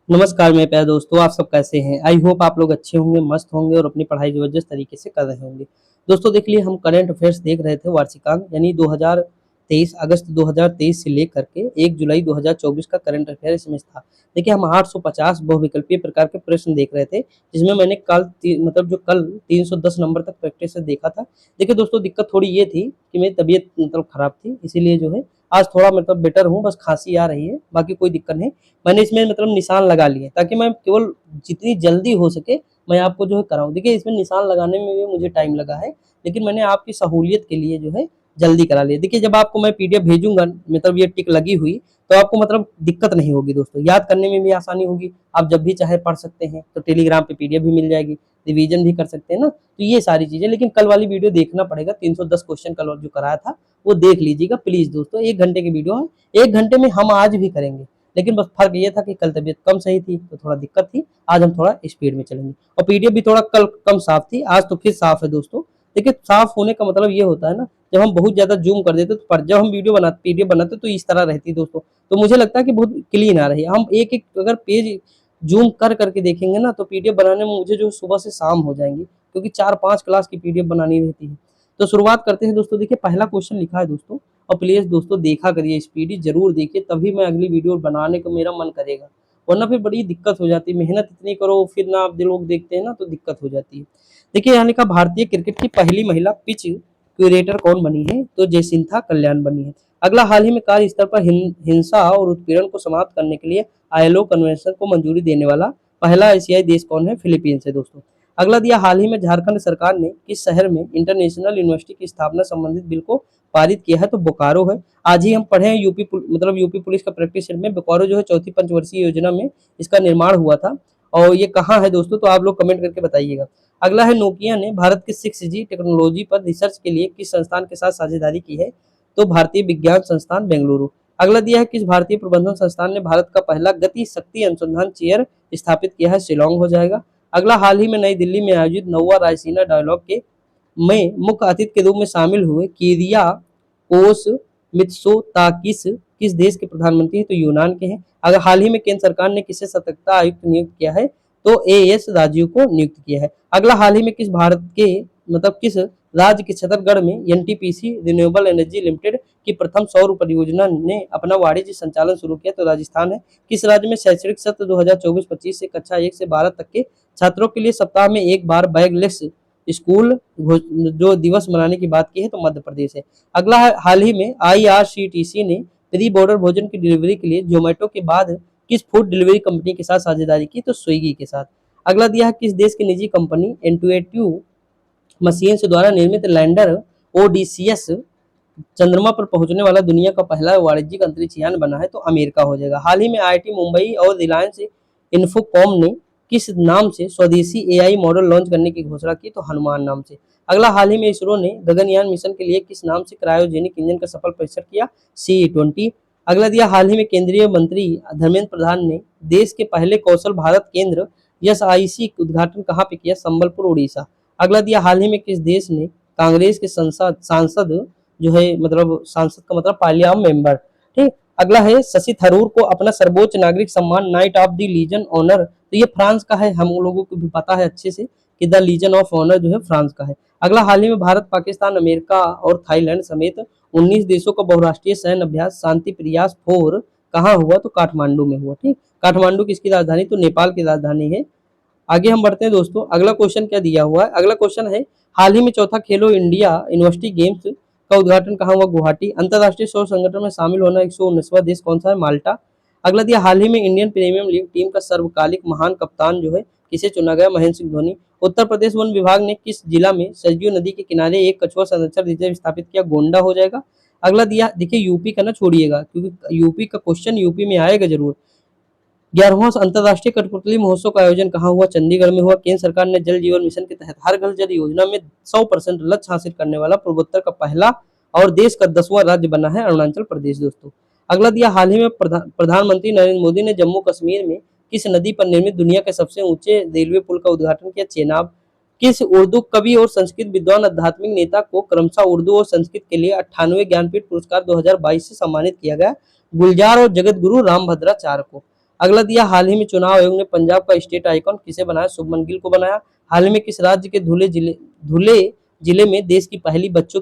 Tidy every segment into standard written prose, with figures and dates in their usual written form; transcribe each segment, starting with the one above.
नमस्कार मेरे प्यारे दोस्तों, आप सब कैसे हैं? आई होप आप लोग अच्छे होंगे, मस्त होंगे और अपनी पढ़ाई ज़बरदस्त तरीके से कर रहे होंगे। दोस्तों देख लिए हम करंट अफ़ेयर्स देख रहे थे वार्षिकांक यानी 2023 अगस्त 2023 से लेकर के 1 जुलाई 2024 का करंट अफ़ेयर इसमें था। देखिए हम 850 बहुविकल्पीय प्रकार के प्रश्न देख रहे थे, जिसमें मैंने कल 310 नंबर तक प्रैक्टिस से देखा था। देखिए दोस्तों दिक्कत थोड़ी ये थी कि मेरी तबीयत खराब थी, इसीलिए जो है आज थोड़ा बेटर हूँ, बस खाँसी आ रही है, बाकी कोई दिक्कत नहीं। मैंने इसमें निशान लगा लिए ताकि मैं केवल जितनी जल्दी हो सके मैं आपको जो है कराऊँ। देखिए इसमें निशान लगाने में भी मुझे टाइम लगा है, लेकिन मैंने आपकी सहूलियत के लिए जो है जल्दी करा लिया। देखिए जब आपको मैं पीडीएफ भेजूँगा ये टिक लगी हुई, तो आपको दिक्कत नहीं होगी दोस्तों, याद करने में भी आसानी होगी। आप जब भी चाहे पढ़ सकते हैं, तो टेलीग्राम पे पीडीएफ भी मिल जाएगी, रिवीजन भी कर सकते हैं ना। तो ये सारी चीज़ें, लेकिन कल वाली वीडियो देखना पड़ेगा, 310 क्वेश्चन कल जो कराया था, वो देख लीजिएगा प्लीज़ दोस्तों। 1 घंटे की वीडियो है, 1 घंटे में हम आज भी करेंगे। लेकिन बस फ़र्क ये था कि कल तबीयत कम सही थी, तो थोड़ा दिक्कत थी। आज हम थोड़ा स्पीड में चलेंगे और पीडीएफ भी थोड़ा कल कम साफ़ थी, आज तो फिर साफ़ है दोस्तों। देखिए साफ़ होने का मतलब ये होता है ना, जब हम बहुत ज़्यादा ज़ूम कर देते तो पर जब हम पीडीएफ बनाते तो इस तरह रहती दोस्तों। तो मुझे लगता है कि बहुत क्लीन आ रही है। हम एक-एक अगर पेज ज़ूम कर के देखेंगे ना, तो पीडीएफ बनाने में मुझे जो सुबह से शाम हो जाएँगी, क्योंकि 4-5 क्लास की पीडीएफ बनानी रहती है। तो शुरुआत करते हैं दोस्तों। देखिए पहला क्वेश्चन लिखा है दोस्तों, और प्लीज़ दोस्तों देखा करिए, स्पीडी ज़रूर देखिए, तभी मैं अगली वीडियो बनाने को मेरा मन करेगा, वरना फिर बड़ी दिक्कत हो जाती है। मेहनत इतनी करो फिर ना आप लोग देखते हैं ना, तो दिक्कत हो जाती है। देखिए यहाँ लिखा भारतीय क्रिकेट की पहली महिला पिच क्यूरेटर कौन बनी है? तो जयसिंथा कल्याण बनी है। अगला, हाल ही में कार्य स्तर पर हिंसा और उत्पीड़न को समाप्त करने के लिए आईएलओ कन्वेंशन को मंजूरी देने वाला पहला एशियाई देश कौन है? फिलीपींस है दोस्तों। अगला दिया, हाल ही में झारखंड सरकार ने किस शहर में इंटरनेशनल यूनिवर्सिटी की स्थापना संबंधित बिल को पारित किया है? तो बोकारो है। आज ही हम पढ़े हैं यूपी पुलिस का प्रैक्टिस सेट में बोकारो जो है चौथी पंचवर्षीय योजना में इसका निर्माण हुआ था। और ये कहाँ है दोस्तों? तो आप लोग कमेंट करके बताइएगा। अगला है, नोकिया ने भारत के 6G टेक्नोलॉजी पर रिसर्च के लिए किस संस्थान के साथ साझेदारी की है? तो भारतीय विज्ञान संस्थान बेंगलुरु। अगला दिया है, किस भारतीय प्रबंधन संस्थान ने भारत का पहला गति शक्ति अनुसंधान चेयर स्थापित किया है? शिलोंग हो जाएगा। अगला, हाल ही में नई दिल्ली में आयोजित 9वां रायसीना डायलॉग के में मुख्य अतिथि के रूप में शामिल हुए किरियाकोस मित्सोताकिस किस देश के प्रधानमंत्री हैं? तो यूनान के हैं। अगर हाल ही में केंद्र सरकार ने किसे सतर्कता आयुक्त नियुक्त किया है? तो एएस राजीव को नियुक्त किया है। अगला, हाल ही में किस राज्य के छत्तीसगढ़ में एनटीपीसी रिन्यूएबल एनर्जी लिमिटेड की प्रथम सौर परियोजना ने अपना वाणिज्य संचालन शुरू किया? तो राजस्थान है। किस राज्य में शैक्षणिक सत्र 2024-25 से कक्षा 1 से 12 तक के छात्रों के लिए सप्ताह में एक बार बैगलेस स्कूल जो दिवस मनाने की बात की है? तो मध्य प्रदेश है। अगला है, हाल ही में आईआरसीटीसी ने प्री बॉर्डर भोजन की डिलीवरी के लिए जोमेटो के बाद किस फूड डिलीवरी कंपनी के साथ साझेदारी की? तो स्विगी के साथ। अगला दिया है, किस देश की निजी कंपनी इंटुइटिव मशीन्स द्वारा निर्मित लैंडर ओडिसियस चंद्रमा पर पहुंचने वाला दुनिया का पहला वाणिज्यिक अंतरिक्ष यान बना है? तो अमेरिका हो जाएगा। हाल ही में आईआईटी मुंबई और रिलायंस इन्फोकॉम ने किस नाम से स्वदेशी एआई मॉडल लॉन्च करने की घोषणा की? तो हनुमान नाम से। अगला, हाल ही में इसरो ने गगनयान मिशन के लिए किस नाम से क्रायोजेनिक इंजन का सफल परीक्षण किया? CE-20। अगला दिया, हाल ही में केंद्रीय मंत्री धर्मेंद्र प्रधान ने देश के पहले कौशल भारत केंद्र SIC उद्घाटन कहाँ पे किया? संबलपुर उड़ीसा। अगला दिया, हाल ही में किस देश ने कांग्रेस के सांसद जो है सांसद का मतलब पार्लियामेंट मेंबर, ठीक। अगला है, शशि थरूर को अपना सर्वोच्च नागरिक सम्मान Knight of the Legion Honour, तो ये फ्रांस का है, हम लोगों को भी पता है अच्छे से कि द लीजन ऑफ ऑनर जो है फ्रांस का है। अगला, हाल ही में भारत, पाकिस्तान, अमेरिका और थाईलैंड समेत 19 देशों का बहुराष्ट्रीय सैन्य अभ्यास शांति प्रयास 4 कहाँ हुआ? तो काठमांडू में हुआ, ठीक। काठमांडू किसकी राजधानी? तो नेपाल की राजधानी है। आगे हम बढ़ते हैं दोस्तों। अगला क्वेश्चन क्या दिया हुआ है? अगला क्वेश्चन है, हाल ही में चौथा खेलो इंडिया यूनिवर्सिटी गेम्स का उद्घाटन कहाँ हुआ? गुवाहाटी। अंतर्राष्ट्रीय सौर संगठन में शामिल होना 119वां देश कौन सा है? माल्टा। अगला दिया, हाल ही में इंडियन प्रीमियर लीग टीम का सर्वकालिक महान कप्तान जो है किसे चुना गया? महेंद्र सिंह धोनी। उत्तर प्रदेश वन विभाग ने किस जिला में सरयू नदी के किनारे एक कछुआ संरक्षण रिजर्व स्थापित किया? गोंडा हो जाएगा। अगला दिया, देखिए यूपी का ना छोड़िएगा, क्योंकि यूपी का क्वेश्चन यूपी में आएगा जरूर। 11वां अंतर्राष्ट्रीय कठपुतली महोत्सव का आयोजन कहाँ हुआ? चंडीगढ़ में हुआ। केंद्र सरकार ने जल जीवन मिशन के तहत हर घर जल योजना में 100% लक्ष्य हासिल करने वाला पूर्वोत्तर का पहला और देश का 10वां राज्य बना है अरुणाचल प्रदेश दोस्तों। अगला दिया, हाल ही में प्रधानमंत्री नरेंद्र मोदी ने जम्मू कश्मीर में किस नदी पर निर्मित दुनिया के सबसे ऊंचे रेलवे पुल का उद्घाटन किया? चेनाब। किस उर्दू कवि और संस्कृत विद्वान आध्यात्मिक नेता को क्रमशः उर्दू और संस्कृत के लिए 98वें ज्ञानपीठ पुरस्कार 2022 से सम्मानित किया गया? गुलजार और जगत गुरु रामभद्राचार्य को। अगला दिया हाल ही में चुनाव आयोग ने पंजाब का स्टेट आइकॉन किसे बनाया? शुभमन गिल को बनाया। हाल ही में किस राज्य के धुले में देश की पहली बच्चों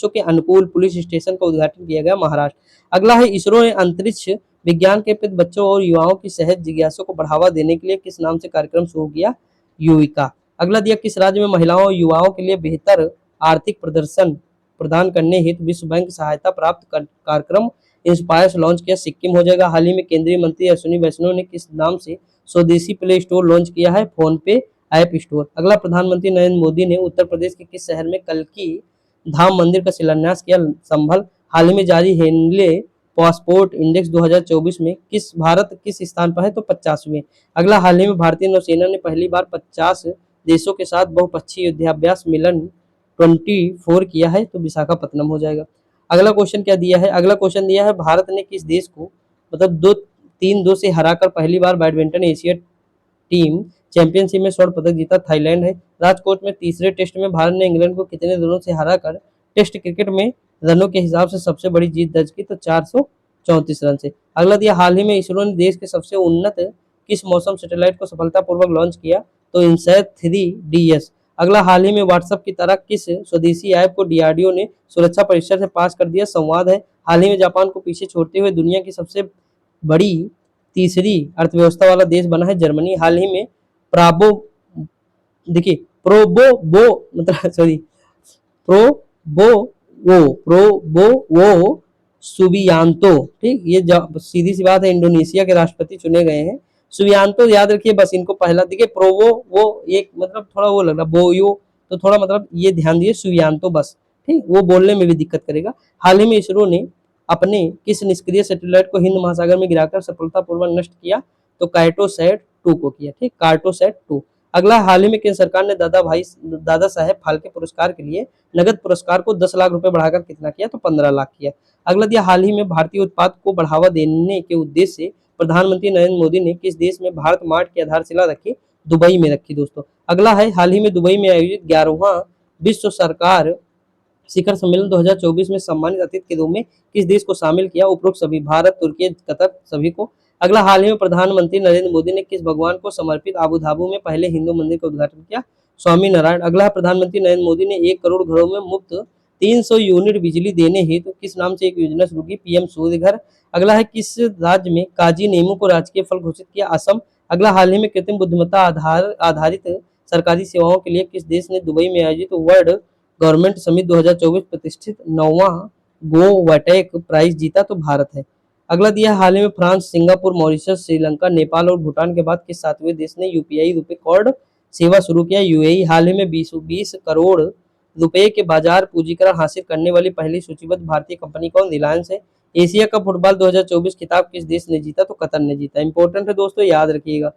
के अनुकूल पुलिस स्टेशन का उद्घाटन किया गया? महाराष्ट्र। अगला है इसरो ने अंतरिक्ष विज्ञान के प्रति बच्चों और युवाओं की सहज जिज्ञासा को बढ़ावा देने के लिए किस नाम से कार्यक्रम शुरू किया? युविका। अगला दिया किस राज्य में महिलाओं और युवाओं के लिए बेहतर आर्थिक प्रदर्शन प्रदान करने हेतु विश्व बैंक सहायता प्राप्त कार्यक्रम इंस्पायर्स लॉन्च किया? सिक्किम हो जाएगा। हाल ही में केंद्रीय मंत्री अश्विनी वैष्णव ने किस नाम से स्वदेशी प्ले स्टोर लॉन्च किया है? फोन पे ऐप स्टोर। अगला प्रधानमंत्री नरेंद्र मोदी ने उत्तर प्रदेश के किस शहर में कल्की धाम मंदिर का शिलान्यास किया? संभल। हाल ही में जारी हेनले पासपोर्ट इंडेक्स 2024 में भारत किस स्थान पर है? तो 50वें। अगला हाल ही में भारतीय नौसेना ने पहली बार 50 देशों के साथ बहुपक्षीय युद्धाभ्यास मिलन 24 किया है? तो विशाखापत्तनम हो जाएगा। अगला क्वेश्चन क्या दिया है? अगला क्वेश्चन दिया है भारत ने किस देश को मतलब 3-2 से हराकर पहली बार बैडमिंटन एशिया टीम चैंपियनशिप में स्वर्ण पदक जीता? थाईलैंड है। राजकोट में तीसरे टेस्ट में भारत ने इंग्लैंड को कितने रनों से हराकर टेस्ट क्रिकेट में रनों के हिसाब से सबसे बड़ी जीत दर्ज की? तो 434 रन से। अगला दिया हाल ही में इसरो ने देश के सबसे उन्नत किस मौसम सैटेलाइट को सफलतापूर्वक लॉन्च किया? तो इनसैट 3DS। अगला हाल ही में व्हाट्सएप की तरह किस स्वदेशी ऐप को डीआरडीओ ने सुरक्षा परीक्षा से पास कर दिया? संवाद है। हाल ही में जापान को पीछे छोड़ते हुए दुनिया की सबसे बड़ी तीसरी अर्थव्यवस्था वाला देश बना है जर्मनी। हाल ही में प्राबो देखिए प्रोबो मतलब सॉरी प्रोबो सुबियांतो, ठीक, ये सीधी सी बात है, इंडोनेशिया के राष्ट्रपति चुने गए हैं। सुबियांतो याद रखिए बस इनको पहला। देखिए प्रोवो वो एक मतलब थोड़ा वो लग रहा बोयो, तो थोड़ा मतलब ये ध्यान दिए सुबियांतो बस, ठीक, वो बोलने में भी दिक्कत करेगा। हाल ही में इसरो ने अपने किस निष्क्रिय सैटेलाइट को हिंद महासागर में गिराकर सफलतापूर्वक नष्ट किया? तो कार्टोसैट 2 को किया, ठीक, कार्टोसैट 2। अगला हाल ही में केंद्र सरकार ने दादा साहेब फाल्के पुरस्कार के लिए नगद पुरस्कार को 10 लाख रुपए बढ़ाकर कितना किया? तो 15 लाख किया। अगला दिया हाल ही में भारतीय उत्पाद को बढ़ावा देने के उद्देश्य से प्रधानमंत्री नरेंद्र मोदी ने किस देश में भारत मार्ट की आधारशिला रखी? दुबई में रखी दोस्तों। अगला है हाल ही में दुबई में आयोजित 11वां विश्व सरकार शिखर सम्मेलन 2024 में सम्मानित अतिथि के रूप में किस देश को शामिल किया? उपरोक्त सभी, भारत, तुर्की, कतर, सभी को। अगला हाल ही में प्रधानमंत्री नरेंद्र मोदी ने किस भगवान को समर्पित आबू धाबी में पहले हिंदू मंदिर का उद्घाटन किया? स्वामी नारायण। अगला प्रधानमंत्री नरेंद्र मोदी ने 1 करोड़ घरों में मुफ्त 300 यूनिट बिजली देने हेतु किस नाम से एक योजना शुरू की? पीएम सूर्य घर। अगला है किस राज्य में काजी नींबू को राजकीय फल घोषित किया? असम। अगला हाल ही में कृत्रिम बुद्धिमत्ता आधारित सरकारी सेवाओं के लिए किस देश ने दुबई में आयोजित वर्ल्ड गवर्नमेंट समिट 2024 प्रतिष्ठित 9वां गोवटेक प्राइज जीता? तो भारत है। अगला दिया हाल ही में France, Singapore, Mauritius, Sri Lanka, Nepal और भूटान के बाद किस 7वें देश ने यूपीआई रुपए कार्ड सेवा शुरू किया? यूएई। हाल ही में 20 करोड़ रुपए के बाजार पूंजीकरण हासिल करने वाली पहली सूचीबद्ध भारतीय कंपनी कौन? रिलायंस है। एशिया कप फुटबॉल 2024 खिताब किस देश ने जीता? तो कतर ने जीता। इंपॉर्टेंट है दोस्तों, याद रखिएगा।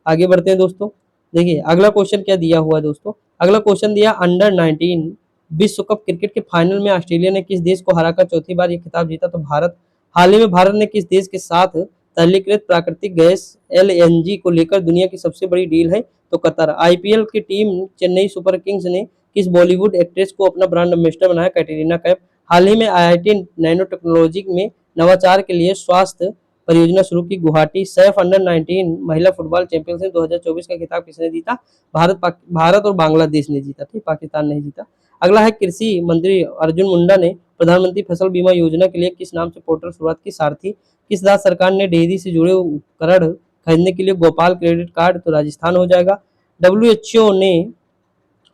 आगे बढ़ते हैं दोस्तों। देखिए अगला क्वेश्चन क्या दिया हुआ है दोस्तों। अगला क्वेश्चन दिया अंडर 19 विश्व कप क्रिकेट के फाइनल में ऑस्ट्रेलिया ने किस देश को हराकर चौथी बार ये खिताब जीता? तो भारत। हाल ही में भारत ने किस देश के साथ तरलीकृत प्राकृतिक गैस एलएनजी को लेकर दुनिया की सबसे बड़ी डील है? तो कतर। आईपीएल की टीम चेन्नई सुपर किंग्स ने किस बॉलीवुड एक्ट्रेस को अपना ब्रांड एम्बेसडर बनाया? कैटरीना कैफ। हाल ही में आईआईटी नैनो टेक्नोलॉजी में नवाचार के लिए स्वास्थ्य परियोजना शुरू की? गुवाहाटी। सैफ अंडर 19 महिला फुटबॉल चैंपियनशिप 2024 का खिताब किसने जीता? भारत और बांग्लादेश ने जीता, ठीक, पाकिस्तान नहीं जीता। अगला है कृषि मंत्री अर्जुन मुंडा ने प्रधानमंत्री फसल बीमा योजना के लिए किस नाम से पोर्टल शुरुआत की? सारथी। किस राज्य सरकार ने डेयरी से जुड़े उपकरण खरीदने के लिए गोपाल क्रेडिट कार्ड? तो राजस्थान हो जाएगा। डब्ल्यूएचओ ने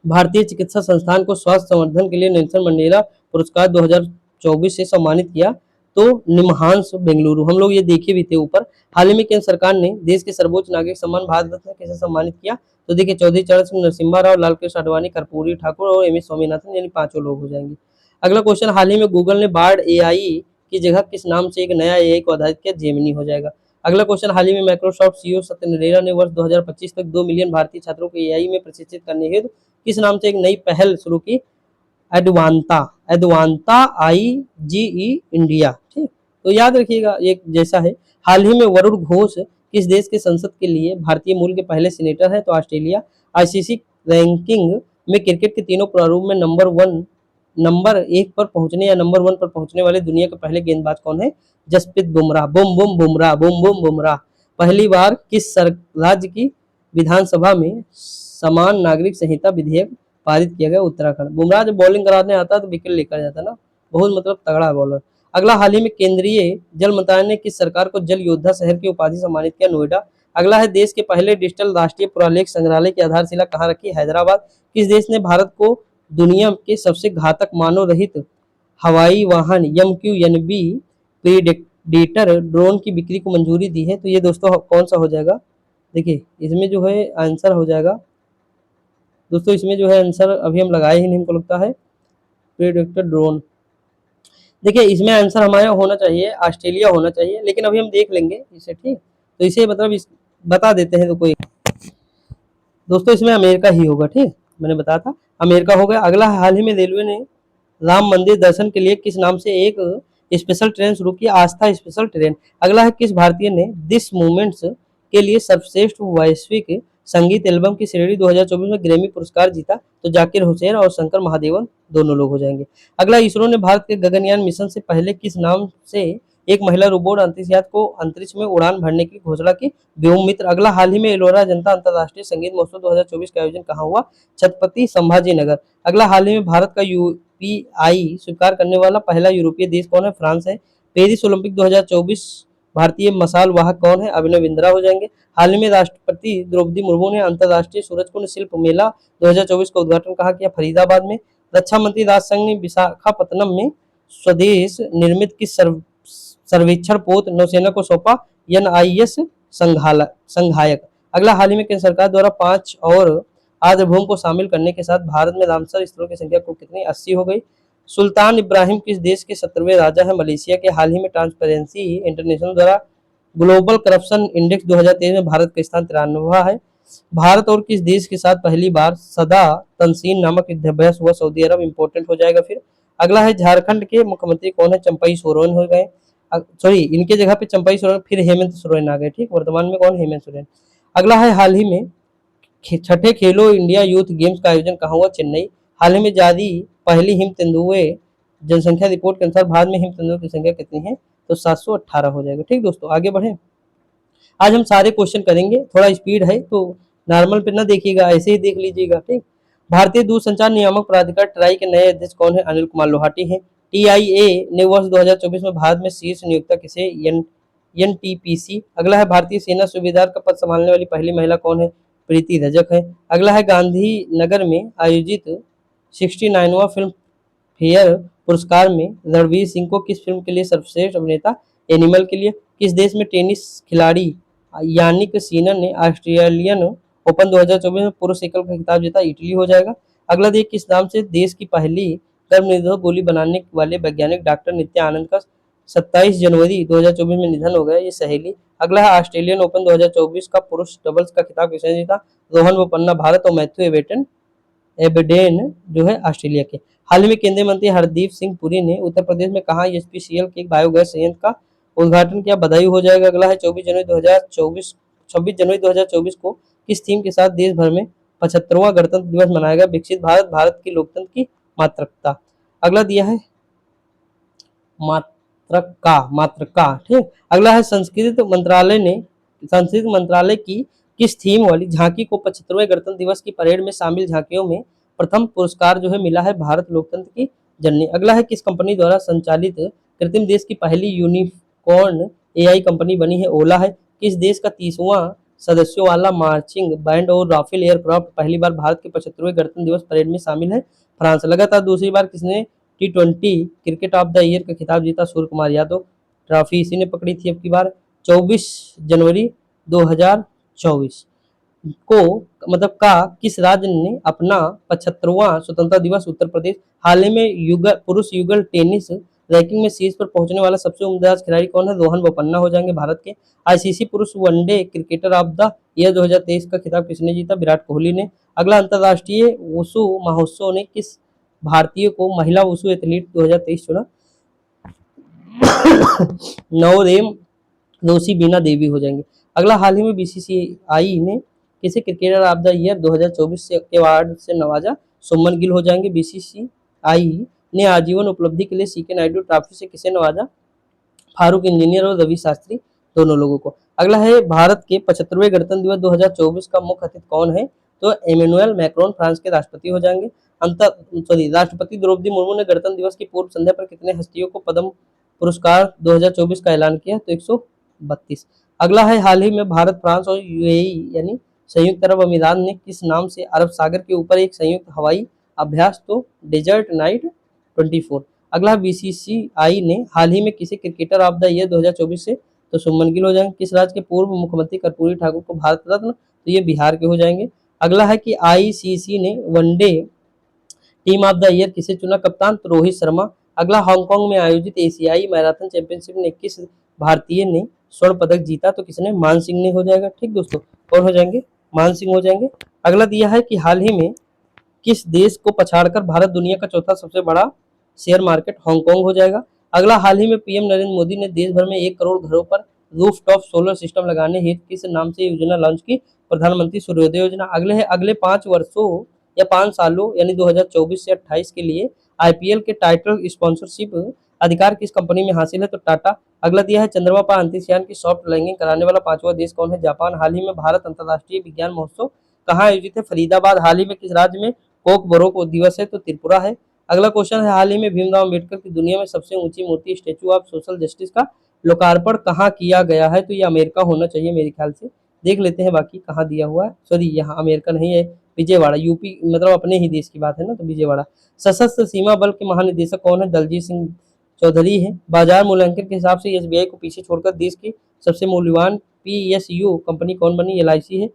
भारतीय चिकित्सा संस्थान को स्वास्थ्य संवर्धन के लिए नेल्सन मंडेला पुरस्कार 2024 से सम्मानित किया? तो निमहांस बेंगलुरु। हम लोग ये देखे भी थे ऊपर। हाल ही में केंद्र सरकार ने देश के सर्वोच्च नागरिक सम्मान भारत रत्न किसे सम्मानित किया? तो देखिए चौधरी चरण सिंह, नरसिम्हा राव, लालकृष्ण आडवाणी, कर्पूरी ठाकुर और एम एस स्वामीनाथन, यानी 5 लोग हो जाएंगे। अगला क्वेश्चन, हाल ही में गूगल ने बार्ड एआई की जगह किस नाम से एक नया एआई को आधारित किया? जेमिनी हो जाएगा। अगला क्वेश्चन, हाल ही में माइक्रोसॉफ्ट सीईओ सत्य नाडेला ने वर्ष 2025 तक 2 मिलियन भारतीय छात्रों को एआई में प्रशिक्षित करने हेतु किस नाम से एक नई पहल शुरू की? एडवांता आईजीई इंडिया, ठीक, तो याद रखिएगा ये जैसा है। हाल ही में वरुण घोष किस देश के संसद के लिए भारतीय मूल के पहले सीनेटर है? तो ऑस्ट्रेलिया। आईसीसी रैंकिंग में क्रिकेट के तीनों प्रारूप में नंबर 1 पर पहुंचने या नंबर 1 पर पहुंचने वाले दुनिया के पहले गेंदबाज कौन है? जसप्रीत बुमराह। बुम बुम बुमराह, बुम बुम बुमराह। पहली बार किस राज्य की विधानसभा में समान नागरिक संहिता विधेयक पारित किया गया? उत्तराखंड। बुमराह जब बॉलिंग कराने आता है तो विकेट लेकर जाता है ना, बहुत मतलब तगड़ा बॉलर। अगला, हाल ही में केंद्रीय जल मंत्रालय ने किस सरकार को जल योद्धा शहर की उपाधि सम्मानित किया? नोएडा। अगला है, देश के पहले डिजिटल राष्ट्रीय पुरालेख संग्रहालय की आधारशिला कहाँ रखी? हैदराबाद। किस देश ने भारत को दुनिया के सबसे घातक मानव रहित हवाई वाहन MQ-9B प्रीडेटर ड्रोन की बिक्री को मंजूरी दी है? तो ये दोस्तों कौन सा हो जाएगा? देखिए इसमें जो है आंसर हो जाएगा दोस्तों, इसमें जो है आंसर अभी हम लगाए ही नहीं, हमको लगता है प्रीडेटर ड्रोन। देखिए इसमें आंसर हमारा होना चाहिए ऑस्ट्रेलिया होना चाहिए, लेकिन अभी हम देख लेंगे इसे, ठीक। तो इसे मतलब बता देते हैं तो कोई दोस्तों, इसमें अमेरिका ही होगा, ठीक, मैंने बताया था अमेरिका होगा। अगला, हाल ही में रेलवे ने राम मंदिर दर्शन के लिए किस नाम से एक स्पेशल ट्रेन शुरू की? आस्था स्पेशल ट्रेन। अगला है, किस भारतीय ने दिस मूवमेंट्स के लिए सर्वश्रेष्ठ वैश्विक संगीत एल्बम की श्रेणी 2024 में ग्रैमी पुरस्कार जीता? तो जाकिर हुसैन और शंकर महादेवन दोनों लोग हो जाएंगे। अगला, इसरो ने भारत के गगनयान मिशन से पहले किस नाम से एक महिला रोबोट अंतरिक्ष को अंतरिक्ष में उड़ान भरने की घोषणा की? व्योम मित्र। अगला, हाल ही में एलोरा जनता अंतर्राष्ट्रीय संगीत महोत्सव 2024 का आयोजन कहाँ हुआ? छत्रपति संभाजी नगर। अगला, हाल ही में भारत का UPI स्वीकार करने वाला पहला यूरोपीय देश कौन है? फ्रांस है। पेरिस ओलंपिक 2024 भारतीय मसाल वाहक कौन है? अभिनव बिंद्रा हो जाएंगे। हाल ही में राष्ट्रपति द्रौपदी मुर्मू ने अंतर्राष्ट्रीय सूरजकुंड शिल्प मेला 2024 का उद्घाटन कहाँ किया? फरीदाबाद में। रक्षा मंत्री राजसंघ ने विशाखापत्तनम में स्वदेश निर्मित किस सर्वेक्षण पोत नौसेना को सौंपा? NIS संघायक। अगला, हाल ही में केंद्र सरकार द्वारा 5 और आर्द्रभूमि को शामिल करने के साथ भारत में रामसर स्थलों की संख्या को कितनी? 80 हो गई। सुल्तान इब्राहिम किस देश के 17वें राजा है? मलेशिया के। हाल ही में ट्रांसपेरेंसी इंटरनेशनल द्वारा ग्लोबल करप्शन इंडेक्स 2023 में भारत का स्थान 93वां है। भारत और किस देश के साथ पहली बार सदा तंसीन नामक युद्धाभ्यास हुआ? सऊदी अरब। इंपॉर्टेंट हो जाएगा। फिर अगला है, झारखंड के मुख्यमंत्री कौन है? चंपई सोरेन हो गए, सॉरी इनके जगह पे चंपई सोरेन फिर हेमंत सोरेन आ गए, ठीक। वर्तमान में कौन? हेमंत सोरेन। अगला है, हाल ही में छठे खेलो इंडिया यूथ गेम्स का आयोजन कहाँ हुआ? चेन्नई। हाल ही में जारी पहली हिम तेंदुए जनसंख्या रिपोर्ट के अनुसार भारत में हिम तेंदुओं की संख्या कितनी है? तो 718 हो जाएगा, ठीक दोस्तों। आगे बढ़े, आज हम सारे क्वेश्चन करेंगे, थोड़ा स्पीड है तो नॉर्मल पे ना देखिएगा, ऐसे ही देख लीजिएगा, ठीक। भारतीय दूरसंचार नियामक प्राधिकार ट्राई के नए अध्यक्ष कौन है? अनिल कुमार लोहाटी है। TIA ने वर्ष 2024 में भारत में शीर्ष नियोक्ता किसे? NTPC। अगला है, भारतीय सेना सूबेदार का पद संभालने वाली पहली महिला कौन है? प्रीति रजक है। अगला है, गांधीनगर में आयोजित 69वां फिल्म फेयर पुरस्कार में रणवीर सिंह को किस फिल्म के लिए सर्वश्रेष्ठ अभिनेता? एनिमल के लिए। किस देश में टेनिस खिलाड़ी यानिक सिनर ने ऑस्ट्रेलियन ओपन 2024 में पुरुष एकल का खिताब जीता? इटली हो जाएगा। अगला, देश किस नाम से देश की पहली गर्भ निरोधक गोली बनाने वाले वैज्ञानिक डॉक्टर नित्या आनंद का 27 जनवरी 2024 में निधन हो गया? ये सहेली। अगला है, ऑस्ट्रेलियन ओपन 2024 का पुरुष डबल्स का खिताब किसने जीता? रोहन बोपन्ना भारत और मैथ्यू एबेडेन जो है ऑस्ट्रेलिया के। हाल ही में केंद्रीय मंत्री हरदीप सिंह पुरी ने उत्तर प्रदेश में कहा SPCL के बायोगैस संयंत्र का उद्घाटन किया? बधाई हो जाएगा। अगला है, 26 जनवरी 2024 को किस थीम के साथ देश भर में 75वां गणतंत्र दिवस मनाया गया? विकसित भारत, भारत की लोकतंत्र की मातृकता। अगला दिया है मातृका, ठीक। अगला है, संस्कृति मंत्रालय की किस थीम वाली झांकी को 75वें गणतंत्र दिवस की परेड में शामिल झांकियों में प्रथम पुरस्कार जो है मिला है? भारत लोकतंत्र की जननी। अगला है, किस कंपनी द्वारा संचालित कृत्रिम देश की पहली यूनिकॉर्न AI कंपनी बनी है? ओला है। किस देश का 30वां सदस्यों वाला मार्चिंग बैंड और राफेल एयरक्राफ्ट पहली बार भारत के 75वें गणतंत्र दिवस परेड में शामिल है? फ्रांस। लगातार दूसरी बार किसने T20 cricket of the year का खिताब जीता? सूर्य कुमार यादव। ट्रॉफी इसी ने पकड़ी थी अब की बार। 24 जनवरी 2024 को मतलब का किस राज्य ने अपना 75वां स्वतंत्रता दिवस? उत्तर प्रदेश। हाल ही में पुरुष युगल टेनिस रैंकिंग में शीर्ष पर पहुंचने वाला सबसे उम्मीदवार खिलाड़ी कौन है? रोहन बोपन्ना हो जाएंगे भारत के। ICC पुरुष one day cricketer of the year 2023 का खिताब किसने जीता? विराट कोहली ने। अगला, अंतर्राष्ट्रीय वुशु महोत्सव ने किस भारतीय को महिला वुशु एथलीट 2023 चुना? नवोरेम दोषी बीना देवी हो जाएंगे। अगला, हाल ही में BCCI ने किसे क्रिकेटर ऑफ द ईयर 2024 के अवार्ड से नवाजा? सुमन गिल हो जाएंगे। BCCI ने आजीवन उपलब्धि के लिए CK नायडू ट्रॉफी से किसे नवाजा? फारूक इंजीनियर और रवि शास्त्री दोनों लोगों को। अगला है भारत के 75वें गणतंत्र दिवस 2024 का मुख्य अतिथि कौन है? तो इमैनुअल मैक्रोन फ्रांस के राष्ट्रपति हो जाएंगे। राष्ट्रपति द्रौपदी मुर्मू ने गणतंत्र दिवस की पूर्व संध्या पर कितने हस्तियों को पद्म पुरस्कार 2024 का ऐलान किया? तो 132। अगला है हाल ही में भारत, फ्रांस और यूएई यानी संयुक्त अरब अमीरात ने किस नाम से अरब सागर के ऊपर एक संयुक्त हवाई अभ्यास, तो डेजर्ट नाइट 24। अगला बीसीसीआई ने हाल ही में किसे क्रिकेटर ऑफ द ईयर 2024 से, तो शुभमन गिल हो जाएंगे। किस राज्य के पूर्व मुख्यमंत्री कर्पूरी ठाकुर को भारत रत्न, तो ये बिहार के हो जाएंगे। अगला है कि आईसीसी ने one day team of the year किसे चुना कप्तान, तो रोहित शर्मा। अगला हांगकांग में आयोजित एशियाई मैराथन चैंपियनशिप में किस भारतीय ने स्वर्ण पदक जीता, तो किसने, मान सिंह ने हो जाएगा। ठीक दोस्तों, कौन हो जाएंगे? मान सिंह हो जाएंगे। अगला दिया है कि हाल ही में किस देश को पछाड़कर भारत दुनिया का चौथा सबसे बड़ा शेयर मार्केट हांगकांग हो जाएगा। अगला हाल ही में पीएम नरेंद्र मोदी ने देश भर में 1 करोड़ घरों पर रूफटॉप सोलर सिस्टम लगाने हेतु किस नाम से योजना लॉन्च की? प्रधानमंत्री सूर्योदय योजना। अगले 5 वर्षों या 5 सालों यानी 2024 से 28 के लिए आईपीएल के टाइटल स्पॉन्सरशिप अधिकार किस कंपनी में हासिल है? तो टाटा। अगला दिया है चंद्रमा पर अंतरिक्ष यान की सॉफ्ट लैंडिंग कराने वाला 5वां देश कौन है? जापान। हाल ही में भारत अंतर्राष्ट्रीय विज्ञान महोत्सव कहाँ आयोजित है? फरीदाबाद। हाल ही में किस राज्य में कोक बोरो दिवस है? तो त्रिपुरा है। अगला क्वेश्चन है हाल ही में भीमराव अम्बेडकर की दुनिया में सबसे ऊंची मूर्ति स्टेचू ऑफ सोशल जस्टिस का लोकार्पण कहाँ किया गया है? तो ये अमेरिका होना चाहिए मेरे ख्याल से। देख लेते हैं बाकी कहाँ दिया हुआ है। सॉरी, यहाँ अमेरिका नहीं है, विजयवाड़ा, यूपी, मतलब अपने ही देश की बात है ना, तो विजयवाड़ा। सशस्त्र सीमा बल के महानिदेशक कौन है? दलजीत सिंह चौधरी है। बाजार मूल्यांकन के हिसाब से एसबीआई को पीछे छोड़कर देश की सबसे मूल्यवान पीएसयू कंपनी कौन बनी? एलआईसी है।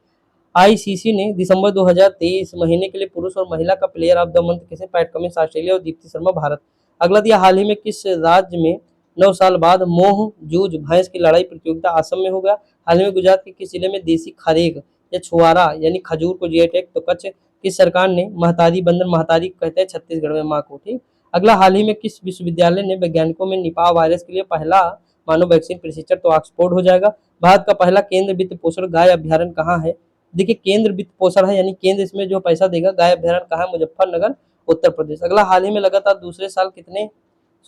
आईसीसी ने दिसंबर 2023 महीने के लिए पुरुष और महिला का प्लेयर ऑफ द मंथ किसे? पैट कमिंस ऑस्ट्रेलिया और दीप्ति शर्मा भारत। अगला दिया हाल ही में किस राज्य में 9 साल बाद मोह जूझ भैंस की लड़ाई प्रतियोगिता असम में हो गया? हाल ही में गुजरात के किस जिले में देसी खरेग या छुआरा यानी खजूर को जीआई टैग? तो कच्छ। किस सरकार ने महतारी बंदर, महतारी कहते हैं छत्तीसगढ़ में माँ को, ठीक। अगला हाल ही में किस विश्वविद्यालय ने वैज्ञानिकों में निपाह वायरस के लिए पहला मानव वैक्सीन प्रशिक्षण? तो ऑक्सफोर्ड हो जाएगा। भारत का पहला केंद्र वित्त पोषण गाय अभ्यारण्य कहाँ है? देखिए, केंद्र वित्त पोषण है यानी केंद्र इसमें जो पैसा देगा। गाय अभ्यारण्य कहाँ है? मुजफ्फरनगर, उत्तर प्रदेश। अगला हाल ही में लगातार दूसरे साल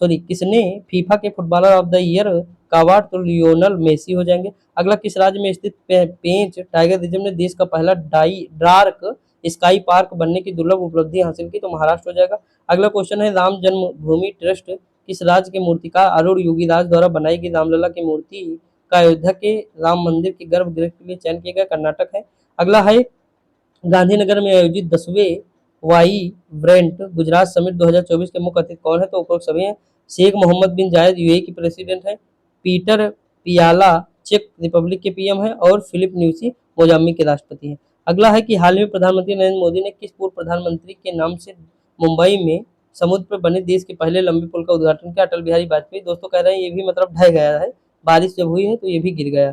किसने फीफा के फुटबॉलर ऑफ द ईयर का अवार्ड? तो लियोनल मेसी हो जाएंगे। अगला किस राज्य में स्थित पेंच टाइगर रिजर्व ने देश का पहला डार्क स्काई पार्क बनने की दुर्लभ उपलब्धि हासिल की? तो महाराष्ट्र हो जाएगा। अगला क्वेश्चन है राम जन्मभूमि ट्रस्ट किस राज्य के मूर्तिकार अरुण योगीराज द्वारा बनाई गई रामलला की मूर्ति का अयोध्या के राम मंदिर के गर्भगृह के लिए चयन किया गया? कर्नाटक है। अगला है गांधीनगर में आयोजित 10वें वाइब्रेंट गुजरात समिट 2024 के मुख्य अतिथि कौन है? तो उपरोक्त सभी हैं। शेख मोहम्मद बिन जायद यूएई के प्रेसिडेंट है। पीटर पियाला चेक रिपब्लिक के पीएम है और फिलिप न्यूसी मोजाम्बिक के राष्ट्रपति हैं। अगला है कि हाल ही में प्रधानमंत्री नरेंद्र मोदी ने किस पूर्व प्रधानमंत्री के नाम से मुंबई में समुद्र पर बने देश के पहले लंबे पुल का उद्घाटन किया? अटल बिहारी वाजपेयी। दोस्तों कह रहे हैं ये भी मतलब ढह गया है, बारिश जब हुई है तो ये भी गिर गया।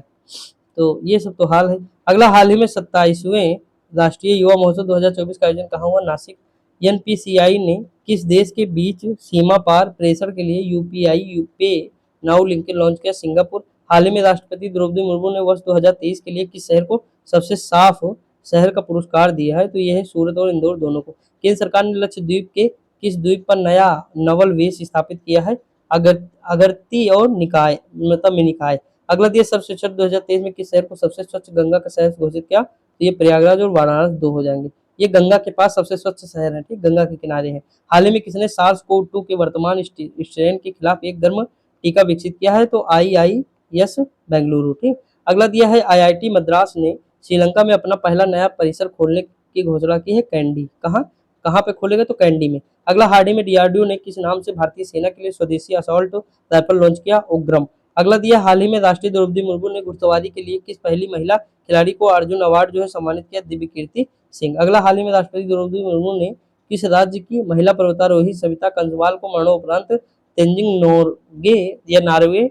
तो ये सब तो हाल है। अगला हाल ही में 27वें राष्ट्रीय युवा महोत्सव 2024 का आयोजन कहाँ हुआ? नासिक। एनपीसीआई ने किस देश के बीच सीमा पार प्रेशर के लिए यूपीआई पे नाउ लिंक लॉन्च किया? सिंगापुर। हाल ही में राष्ट्रपति द्रौपदी मुर्मू ने वर्ष 2023 के लिए किस शहर को सबसे साफ शहर का पुरस्कार दिया है? तो यह है सूरत और इंदौर दोनों को। केंद्र सरकार ने लक्षद्वीप के किस द्वीप पर नया नवल वेश स्थापित किया है? अगरती और निकाय मतलब मिनिकाय। अगला दिया सर्व स्वच्छ 2023 में किस शहर को सबसे स्वच्छ गंगा का शहर घोषित किया? तो ये प्रयागराज और वाराणसी दो हो जाएंगे। ये गंगा के पास सबसे स्वच्छ शहर है, ठीक, गंगा के किनारे है। हाल ही में किसने SARS-CoV-2 के वर्तमान स्ट्रेन के खिलाफ एक गर्म टीका विकसित किया है? तो IIS बेंगलुरु, ठीक। अगला दिया है IIT मद्रास ने श्रीलंका में अपना पहला नया परिसर खोलने की घोषणा की है। कैंडी, कहाँ कहाँ पे खोलेगा? तो कैंडी में। अगला हाल ही में डीआरडीओ ने किस नाम से भारतीय सेना के लिए स्वदेशी असॉल्ट राइफल लॉन्च किया? उग्रम। अगला दिया हाल ही में राष्ट्रीय द्रौपदी मुर्मू ने घुड़सवारी के लिए किस पहली महिला खिलाड़ी को अर्जुन अवार्ड जो है सम्मानित किया? दिव्य कीर्ति सिंह। अगला हाल ही में राष्ट्रपति द्रौपदी मुर्मू ने किस राज्य की महिला पर्वतारोही सविता कंसवाल को मरणोपरांत तेंजिंग नोर्गे या नॉर्वे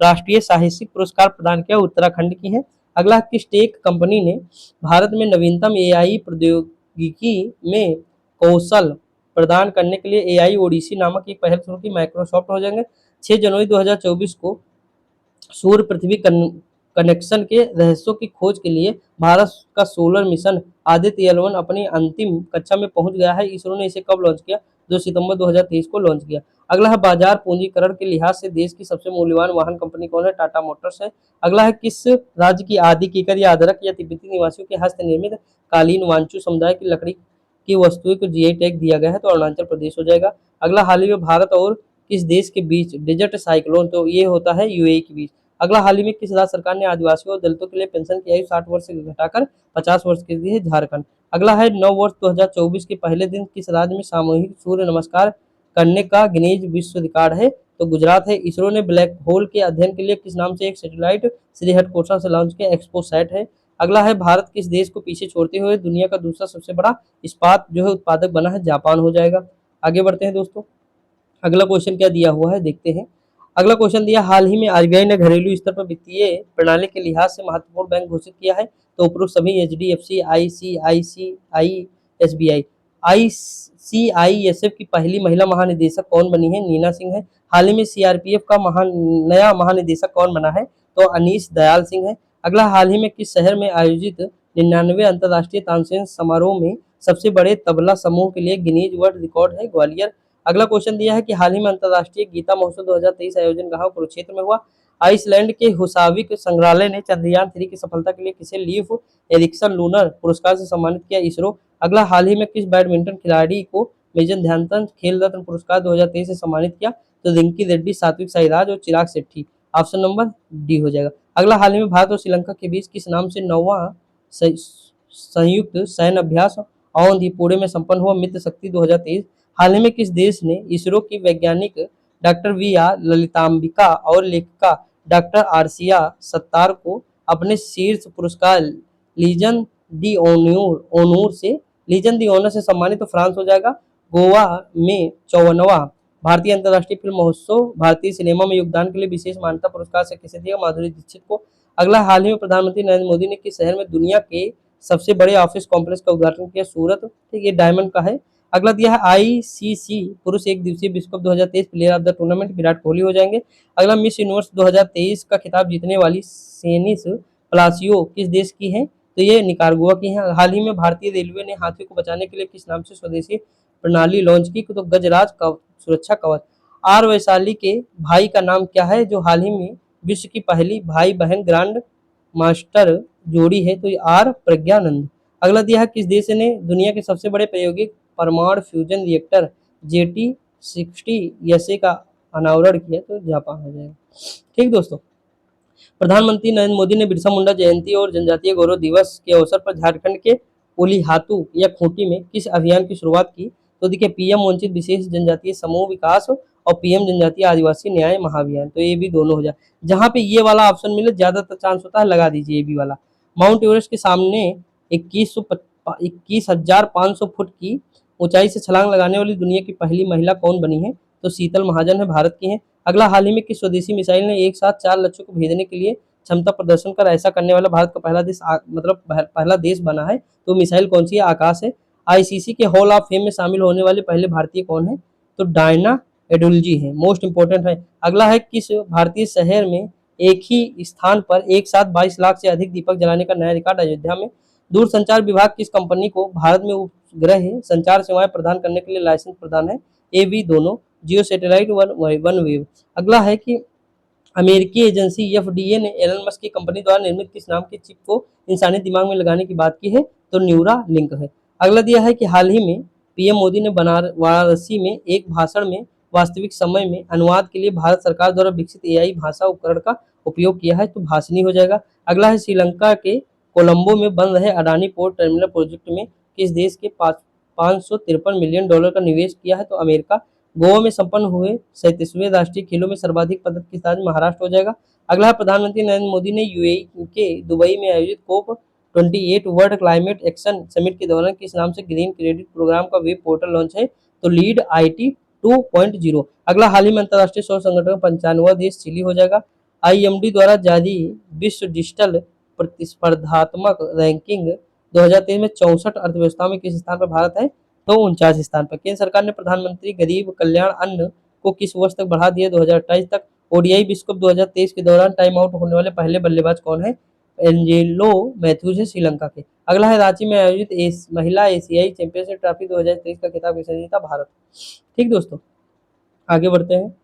राष्ट्रीय साहसिक पुरस्कार प्रदान किया? उत्तराखंड की है। अगला किस टेक कंपनी ने भारत में नवीनतम एआई प्रौद्योगिकी में कौशल प्रदान करने के लिए एआई ओडिसी नामक एक पहल शुरू की? माइक्रोसॉफ्ट हो जाएंगे। 6 जनवरी 2024 को सूर्य पृथ्वी कनेक्शन के रहस्यों की खोज के लिए भारत का सोलर मिशन आदित्य L1 अपनी अंतिम कक्षा में पहुंच गया है। इसरो ने इसे कब लॉन्च किया? सितंबर 2023 को लॉन्च किया। अगला है बाजार पूंजीकरण के लिहाज से देश की सबसे मूल्यवान वाहन कंपनी कौन है? टाटा मोटर्स है। अगला है किस राज्य की आदि कीकर या अदरक या तिब्बती निवासियों के हस्त निर्मित कालीन वांचू समुदाय की लकड़ी की वस्तुएं को जीआई टैग दिया गया है? तो अरुणाचल प्रदेश हो जाएगा। अगला हाल ही में भारत और किस देश के बीच डेजर्ट साइक्लोन, तो ये होता है यूएई के बीच। अगला हाल ही में किस राज्य सरकार ने आदिवासियों और दलितों के लिए पेंशन की आयु 60 वर्ष से घटाकर 50 वर्ष के लिए? झारखंड। अगला है नव वर्ष 2024 के पहले दिन किस राज्य में सामूहिक सूर्य नमस्कार करने का गिनीज विश्व रिकॉर्ड है? तो गुजरात है। इसरो ने ब्लैक होल के अध्ययन के लिए किस नाम से एक सैटेलाइट श्रीहरिकोटा से लॉन्च किया? एक्सपोसैट है। अगला है भारत किस देश को पीछे छोड़ते हुए दुनिया का दूसरा सबसे बड़ा इस्पात जो है उत्पादक बना है? जापान हो जाएगा। आगे बढ़ते हैं दोस्तों, अगला क्वेश्चन क्या दिया हुआ है देखते हैं। अगला क्वेश्चन दिया, हाल ही में आरबीआई ने घरेलू स्तर पर वित्तीय प्रणाली के लिहाज से महत्वपूर्ण बैंक घोषित किया है? तो उपरोक्त सभी एचडीएफसी, आईसीआईसीआई, एसबीआई। आईसीआईएसएफ की पहली महिला महानिदेशक कौन बनी है? नीना सिंह है। हाल ही में सीआरपीएफ का नया महानिदेशक कौन बना है? तो अनीश दयाल सिंह है। अगला, हाल ही में किस शहर में आयोजित 99वें अंतर्राष्ट्रीय तानसेन समारोह में सबसे बड़े तबला समूह के लिए गिनीज वर्ल्ड रिकॉर्ड है? ग्वालियर। अगला क्वेश्चन दिया है कि हाल ही में अंतर्राष्ट्रीय गीता महोत्सव 2023 आयोजन कहाँ? कुरुक्षेत्र में हुआ। आइसलैंड के हुसाविक संग्रहालय ने चंद्रयान 3 की सफलता के लिए किसे लीफ एरिक्सन लूनर पुरस्कार से सम्मानित किया? इसरो। अगला, हाल ही में किस बैडमिंटन खिलाड़ी को मेजर ध्यानचंद खेल रत्न पुरस्कार 2023 से सम्मानित किया? तो रिंकी रेड्डी, सात्विक साईराज और Chirag Shetty. Option number D हो जाएगा। अगला, हाल ही में भारत और श्रीलंका के बीच किस नाम से 9वां संयुक्त सैन्य अभ्यास अवंतीपोरे में संपन्न हुआ? मित्र शक्ति 2023। हाल ही में किस देश ने इसरो की वैज्ञानिक डॉक्टर वी आर ललितांबिका और लेखिका डॉक्टर आरसिया सत्तार को अपने शीर्ष पुरस्कार लीजन दी ऑनर से सम्मानित? तो फ्रांस हो जाएगा। गोवा में 54वां भारतीय अंतर्राष्ट्रीय फिल्म महोत्सव भारतीय सिनेमा में योगदान के लिए विशेष मान्यता पुरस्कार से किसे दिया? माधुरी दीक्षित को। अगला, हाल ही में प्रधानमंत्री नरेंद्र मोदी ने किस शहर में दुनिया के सबसे बड़े ऑफिस कॉम्प्लेक्स का उद्घाटन किया? सूरत। ठीक, ये डायमंड का है। अगला दिया है आईसीसी पुरुष एक दिवसीय विश्व cup 2023 player of the tournament Virat Kohli हो जाएंगे। अगला, मिस यूनिवर्स 2023 का खिताब जीतने वाली सेनिस प्लासियो किस देश की है? तो ये निकारागुआ की है। हाल ही में भारतीय रेलवे ने हाथियों को बचाने के लिए किस नाम से स्वदेशी प्रणाली लॉन्च की? तो गजराज सुरक्षा कवच। आर वैशाली के भाई का नाम क्या है जो हाल ही में विश्व की पहली भाई बहन ग्रांड मास्टर जोड़ी है? तो आर प्रज्ञानंद। अगला दिया है किस देश ने दुनिया के सबसे बड़े प्रायोगिक परमाणु फ्यूजन रिएक्टर JT60 का अनावरण किया? तो जापान हो जाएगा। ठीक दोस्तों, प्रधानमंत्री नरेंद्र मोदी ने बिरसा मुंडा जयंती और जनजातीय गौरव दिवस के अवसर पर झारखंड के उलीहातू या खूंटी में किस अभियान की शुरुआत की? तो देखिए, पीएम वंचित विशेष जनजातीय समूह विकास और पीएम जनजातीय आदिवासी न्याय महाअभियान। तो ये भी दोनों हो जाए। जहां पे ये वाला ऑप्शन मिले ज्यादातर चांस होता है, लगा दीजिए ये भी वाला। माउंट एवरेस्ट के सामने 21,500 फुट की ऊंचाई से छलांग लगाने वाली दुनिया की पहली महिला कौन बनी है? तो शीतल महाजन है, भारत की है। अगला, हाल ही में किस स्वदेशी मिसाइल ने एक साथ 4 लक्ष्यों को भेजने के लिए क्षमता प्रदर्शन कर ऐसा करने वाला भारत का पहला देश पहला देश बना है? तो मिसाइल कौन सी है? आकाश है। आईसीसी के हॉल ऑफ फेम में शामिल होने वाले पहले भारतीय कौन है? तो डायना एडुल्जी है, मोस्ट इंपोर्टेंट है। अगला है किस भारतीय शहर में एक ही स्थान पर एक साथ 22 लाख से अधिक दीपक जलाने का नया रिकॉर्ड? अयोध्या में। दूरसंचार विभाग किस कंपनी को भारत में उपग्रह संचार सेवाएं प्रदान करने के लिए लाइसेंस प्रदान है? ए बी दोनों, जियो सैटेलाइट वन वेव। अगला है कि अमेरिकी एजेंसी एफडीए ने एलन मस्क की कंपनी द्वारा निर्मित किस नाम की चिप को इंसानी दिमाग में लगाने की बात की है? तो न्यूरा लिंक है। अगला दिया है कि हाल ही में पीएम मोदी ने वाराणसी में एक भाषण में वास्तविक समय में अनुवाद के लिए भारत सरकार द्वारा विकसित एआई भाषा उपकरण का उपयोग किया है? तो भाषणी हो जाएगा। अगला है श्रीलंका के कोलंबो में बन रहे अडानी पोर्ट टर्मिनल प्रोजेक्ट में किस देश के 553 मिलियन डॉलर का निवेश किया है? तो अमेरिका। गोवा में संपन्न हुए 37वें राष्ट्रीय खेलों में सर्वाधिक पदक किस राज्य? महाराष्ट्र हो जाएगा। अगला है प्रधानमंत्री नरेंद्र मोदी ने यूएई के दुबई में आयोजित COP28 world climate action summit के दौरान किस नाम से ग्रीन क्रेडिट प्रोग्राम का वेब पोर्टल लॉन्च है? तो लीड IT 2.0। अगला, हाल ही में अंतर्राष्ट्रीय सौर संगठन का 95वां देश चिली हो जाएगा। IMD द्वारा जारी विश्व डिजिटल प्रतिस्पर्धात्मक रैंकिंग 2023 में 64 अर्थव्यवस्थाओं में किस स्थान पर भारत है? तो 49 स्थान पर। केंद्र सरकार ने प्रधानमंत्री गरीब कल्याण अन्न को किस वर्ष तक बढ़ा दिया? 2028 तक। ओडीआई विश्व कप 2023 के दौरान टाइम आउट होने वाले पहले बल्लेबाज कौन है? एंजेलो मैथ्यूज है श्रीलंका के। अगला है रांची में आयोजित महिला एशियाई चैंपियनशिप ट्रॉफी 2023 का खिताब किसने जीता? भारत। ठीक दोस्तों, आगे बढ़ते हैं।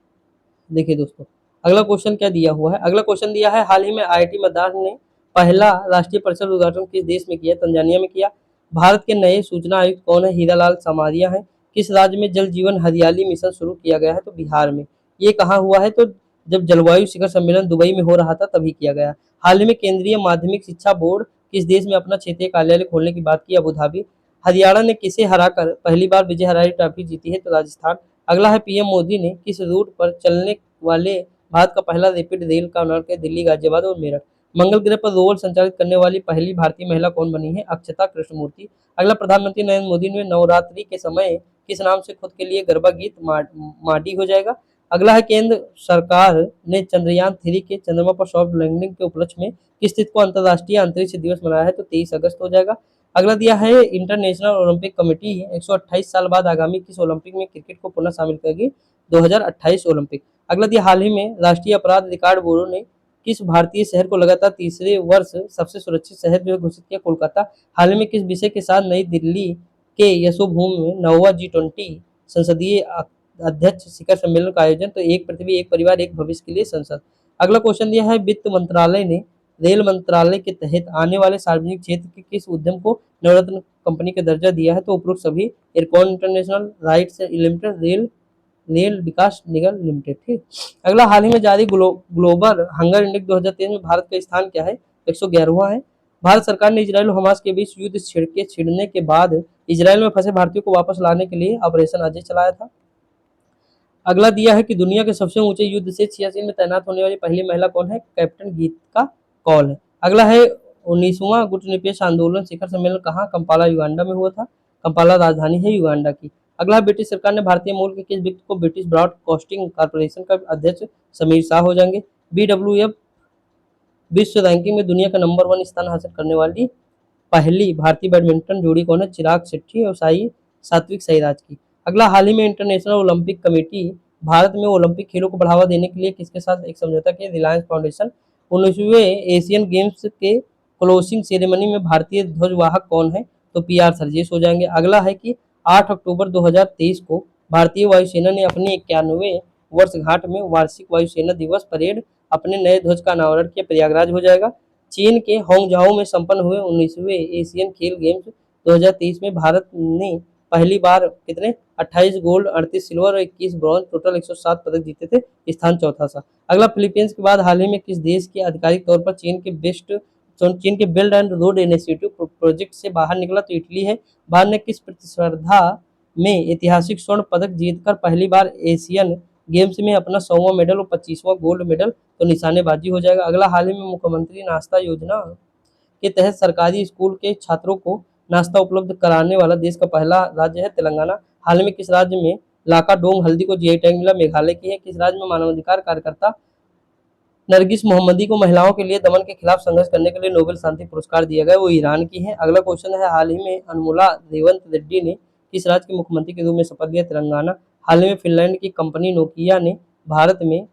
देखिए दोस्तों, अगला क्वेश्चन क्या दिया हुआ है? अगला क्वेश्चन दिया है, हाल ही में आईआईटी मद्रास ने पहला राष्ट्रीय परिसर उद्घाटन किस देश में किया? तंजानिया में किया। भारत के नए सूचना आयुक्त कौन है? हीरालाल समारिया हैं। किस राज्य में जल जीवन हरियाली मिशन शुरू किया गया है? तो बिहार में। ये कहाँ हुआ है? तो जब जलवायु शिखर सम्मेलन दुबई में हो रहा था तभी किया गया। हाल ही में केंद्रीय माध्यमिक शिक्षा बोर्ड किस देश में अपना क्षेत्रीय कार्यालय खोलने की बात की? Abu Dhabi. हरियाणा ने किसे हराकर पहली बार विजय हजारे ट्रॉफी जीती है? तो राजस्थान। अगला है, पीएम मोदी ने किस रूट पर चलने वाले भारत का पहला रैपिड रेल का निर्माण किया? दिल्ली, गाजियाबाद और मेरठ। मंगल ग्रह पर रोवर संचालित करने वाली पहली भारतीय महिला कौन बनी है? अक्षता कृष्णमूर्ति। अगला, प्रधानमंत्री नरेंद्र मोदी ने नवरात्रि के समय किस नाम से खुद के लिए गरबा गीत माडी हो जाएगा? अगला है, केंद्र सरकार ने चंद्रयान 3 के चंद्रमा पर सॉफ्ट लैंडिंग के उपलक्ष्य में किस तिथि को अंतर्राष्ट्रीय अंतरिक्ष दिवस मनाया है? तो 23 अगस्त हो जाएगा। अगला दिया है, इंटरनेशनल ओलंपिक कमेटी 128 साल बाद आगामी किस ओलंपिक में क्रिकेट को पुनः शामिल करेगी? 2028 ओलंपिक। अगला दिया, हाल ही में राष्ट्रीय अपराध रिकॉर्ड ब्यूरो ने किस भारतीय शहर को लगातार तीसरे वर्ष सबसे सुरक्षित शहर जो घोषित किया? कोलकाता। हाल ही में किस विषय के साथ नई दिल्ली के यशोभूमि में 9वां G20 संसदीय अध्यक्ष शिखर सम्मेलन का आयोजन? तो एक पृथ्वी एक परिवार एक भविष्य के लिए संसद। अगला क्वेश्चन दिया है, वित्त मंत्रालय ने रेल मंत्रालय के तहत आने वाले सार्वजनिक क्षेत्र के किस उद्यम को नवरत्न कंपनी का दर्जा दिया है? तो उपरोक्त सभी, एयरकॉन इंटरनेशनल, राइट्स लिमिटेड, रेल रेल विकास निगम लिमिटेड। ठीक। अगला, हाल ही में जारी ग्लोबल हंगर इंडेक्स 2023 में भारत का स्थान क्या है? 111वां है। भारत सरकार ने इजरायल और हमास के बीच युद्ध छिड़ने के बाद इजरायल में फंसे भारतीयों को वापस लाने के लिए ऑपरेशन अजय चलाया था। अगला दिया है कि दुनिया के सबसे ऊंचे युद्ध से सियाचिन में तैनात होने वाली पहली महिला कौन है? कैप्टन गीता कौल है। अगला है, 19वां गुटनिरपेक्ष आंदोलन शिखर सम्मेलन कहाँ? कंपाला, युगांडा में हुआ था। कंपाला राजधानी है युगांडा की। अगला, ब्रिटिश सरकार ने भारतीय मूल के किस व्यक्ति को ब्रिटिश ब्रॉडकास्टिंग कॉर्पोरेशन का अध्यक्ष? समीर शाह हो जाएंगे। BWF विश्व रैंकिंग में दुनिया का नंबर 1 स्थान हासिल करने वाली पहली भारतीय बैडमिंटन जोड़ी कौन है? चिराग शेट्टी और सात्विक साईराज की। अगला, हाल ही में इंटरनेशनल ओलंपिक कमेटी भारत में ओलंपिक खेलों को बढ़ावा देने के लिए किसके साथ एक समझौता किया? रिलायंस फाउंडेशन। 19वें एशियन गेम्स के क्लोजिंग सेरेमनी में भारतीय ध्वजवाहक कौन है? तो PR सर्जेश हो जाएंगे। अगला है कि 8 अक्टूबर 2023 को भारतीय वायुसेना ने अपनी 91वें वर्षगांठ में वार्षिक वायुसेना दिवस परेड अपने नए ध्वज का अनावरण किया। प्रयागराज हो जाएगा। चीन के होंगझाओ में संपन्न हुए 19वें एशियन खेल गेम्स 2023 में भारत ने पहली बार कितने 28 गोल्ड, 38 सिल्वर और 21 ब्रॉन्ज, टोटल 107 पदक जीते थे। स्थान चौथा था। अगला, फिलीपींस के बाद हाल ही में किस देश के आधिकारिक तौर पर चीन के belt and road initiative project से बाहर निकला? तो इटली है। भारत ने किस प्रतिस्पर्धा में ऐतिहासिक स्वर्ण पदक जीतकर पहली बार एशियन गेम्स में अपना 100वां मेडल और 25वां गोल्ड मेडल? तो निशानेबाजी हो जाएगा। अगला, हाल ही में मुख्यमंत्री नाश्ता योजना के तहत सरकारी स्कूल के छात्रों को नाश्ता उपलब्ध कराने वाला देश का पहला राज्य है तेलंगाना। हाल में किस राज्य में लाकाडोंग हल्दी को GI टैग मिला? मेघालय की है। किस राज्य में मानवाधिकार कार्यकर्ता नरगिस मोहम्मदी को महिलाओं के लिए दमन के खिलाफ संघर्ष करने के लिए नोबेल शांति पुरस्कार दिया गया? वो ईरान की है। अगला क्वेश्चन है, हाल ही में अनमुला रेवंत रेड्डी ने किस राज्य के मुख्यमंत्री के रूप में शपथ लिया? तेलंगाना। हाल ही में फिनलैंड की कंपनी नोकिया ने भारत में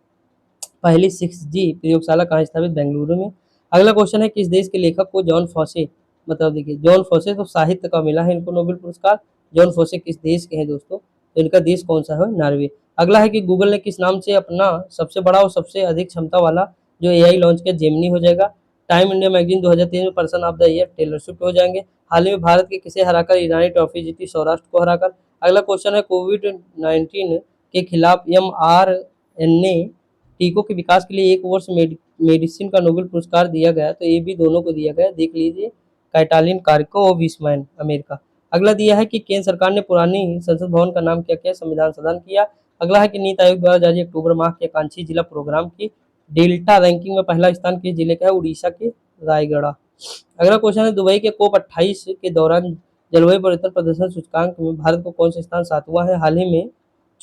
पहली 6G प्रयोगशाला कहाँ स्थापित? बेंगलुरु में। अगला क्वेश्चन है, किस देश के लेखक को जॉन फॉसे, मतलब देखिए जॉन फॉसे तो साहित्य का मिला है इनको नोबेल पुरस्कार। जॉन फॉसे किस देश के हैं दोस्तों? तो इनका देश कौन सा है? नॉर्वे। अगला है कि गूगल ने किस नाम से अपना सबसे बड़ा और सबसे अधिक क्षमता वाला जो AI लॉन्च किया? जेमिनी हो जाएगा। टाइम इंडिया मैगजीन 2023 में person of the year Taylor Swift हो जाएंगे। हाल ही में भारत के किसे हराकर ईरानी ट्रॉफी जीती? सौराष्ट्र को हराकर। अगला क्वेश्चन है, कोविड-19 के खिलाफ mRNA टीकों के विकास के लिए 1 वर्ष मेडिसिन का नोबेल पुरस्कार दिया गया? तो ये भी दोनों को दिया गया, देख लीजिए, कैटालिन कार्को और विस्मैन, अमेरिका। अगला दिया है कि केंद्र सरकार ने पुरानी संसद भवन का नाम क्या किया? संविधान सदन किया। अगला है कि नीति आयोग द्वारा जारी अक्टूबर माह के आकांक्षी जिला प्रोग्राम की डेल्टा रैंकिंग में पहला स्थान किस जिले का है? उड़ीसा के रायगढ़। अगला क्वेश्चन है, दुबई के COP28 के दौरान जलवायु परिवर्तन प्रदर्शन सूचकांक में भारत को कौन सा स्थान? 7वां है। हाल ही में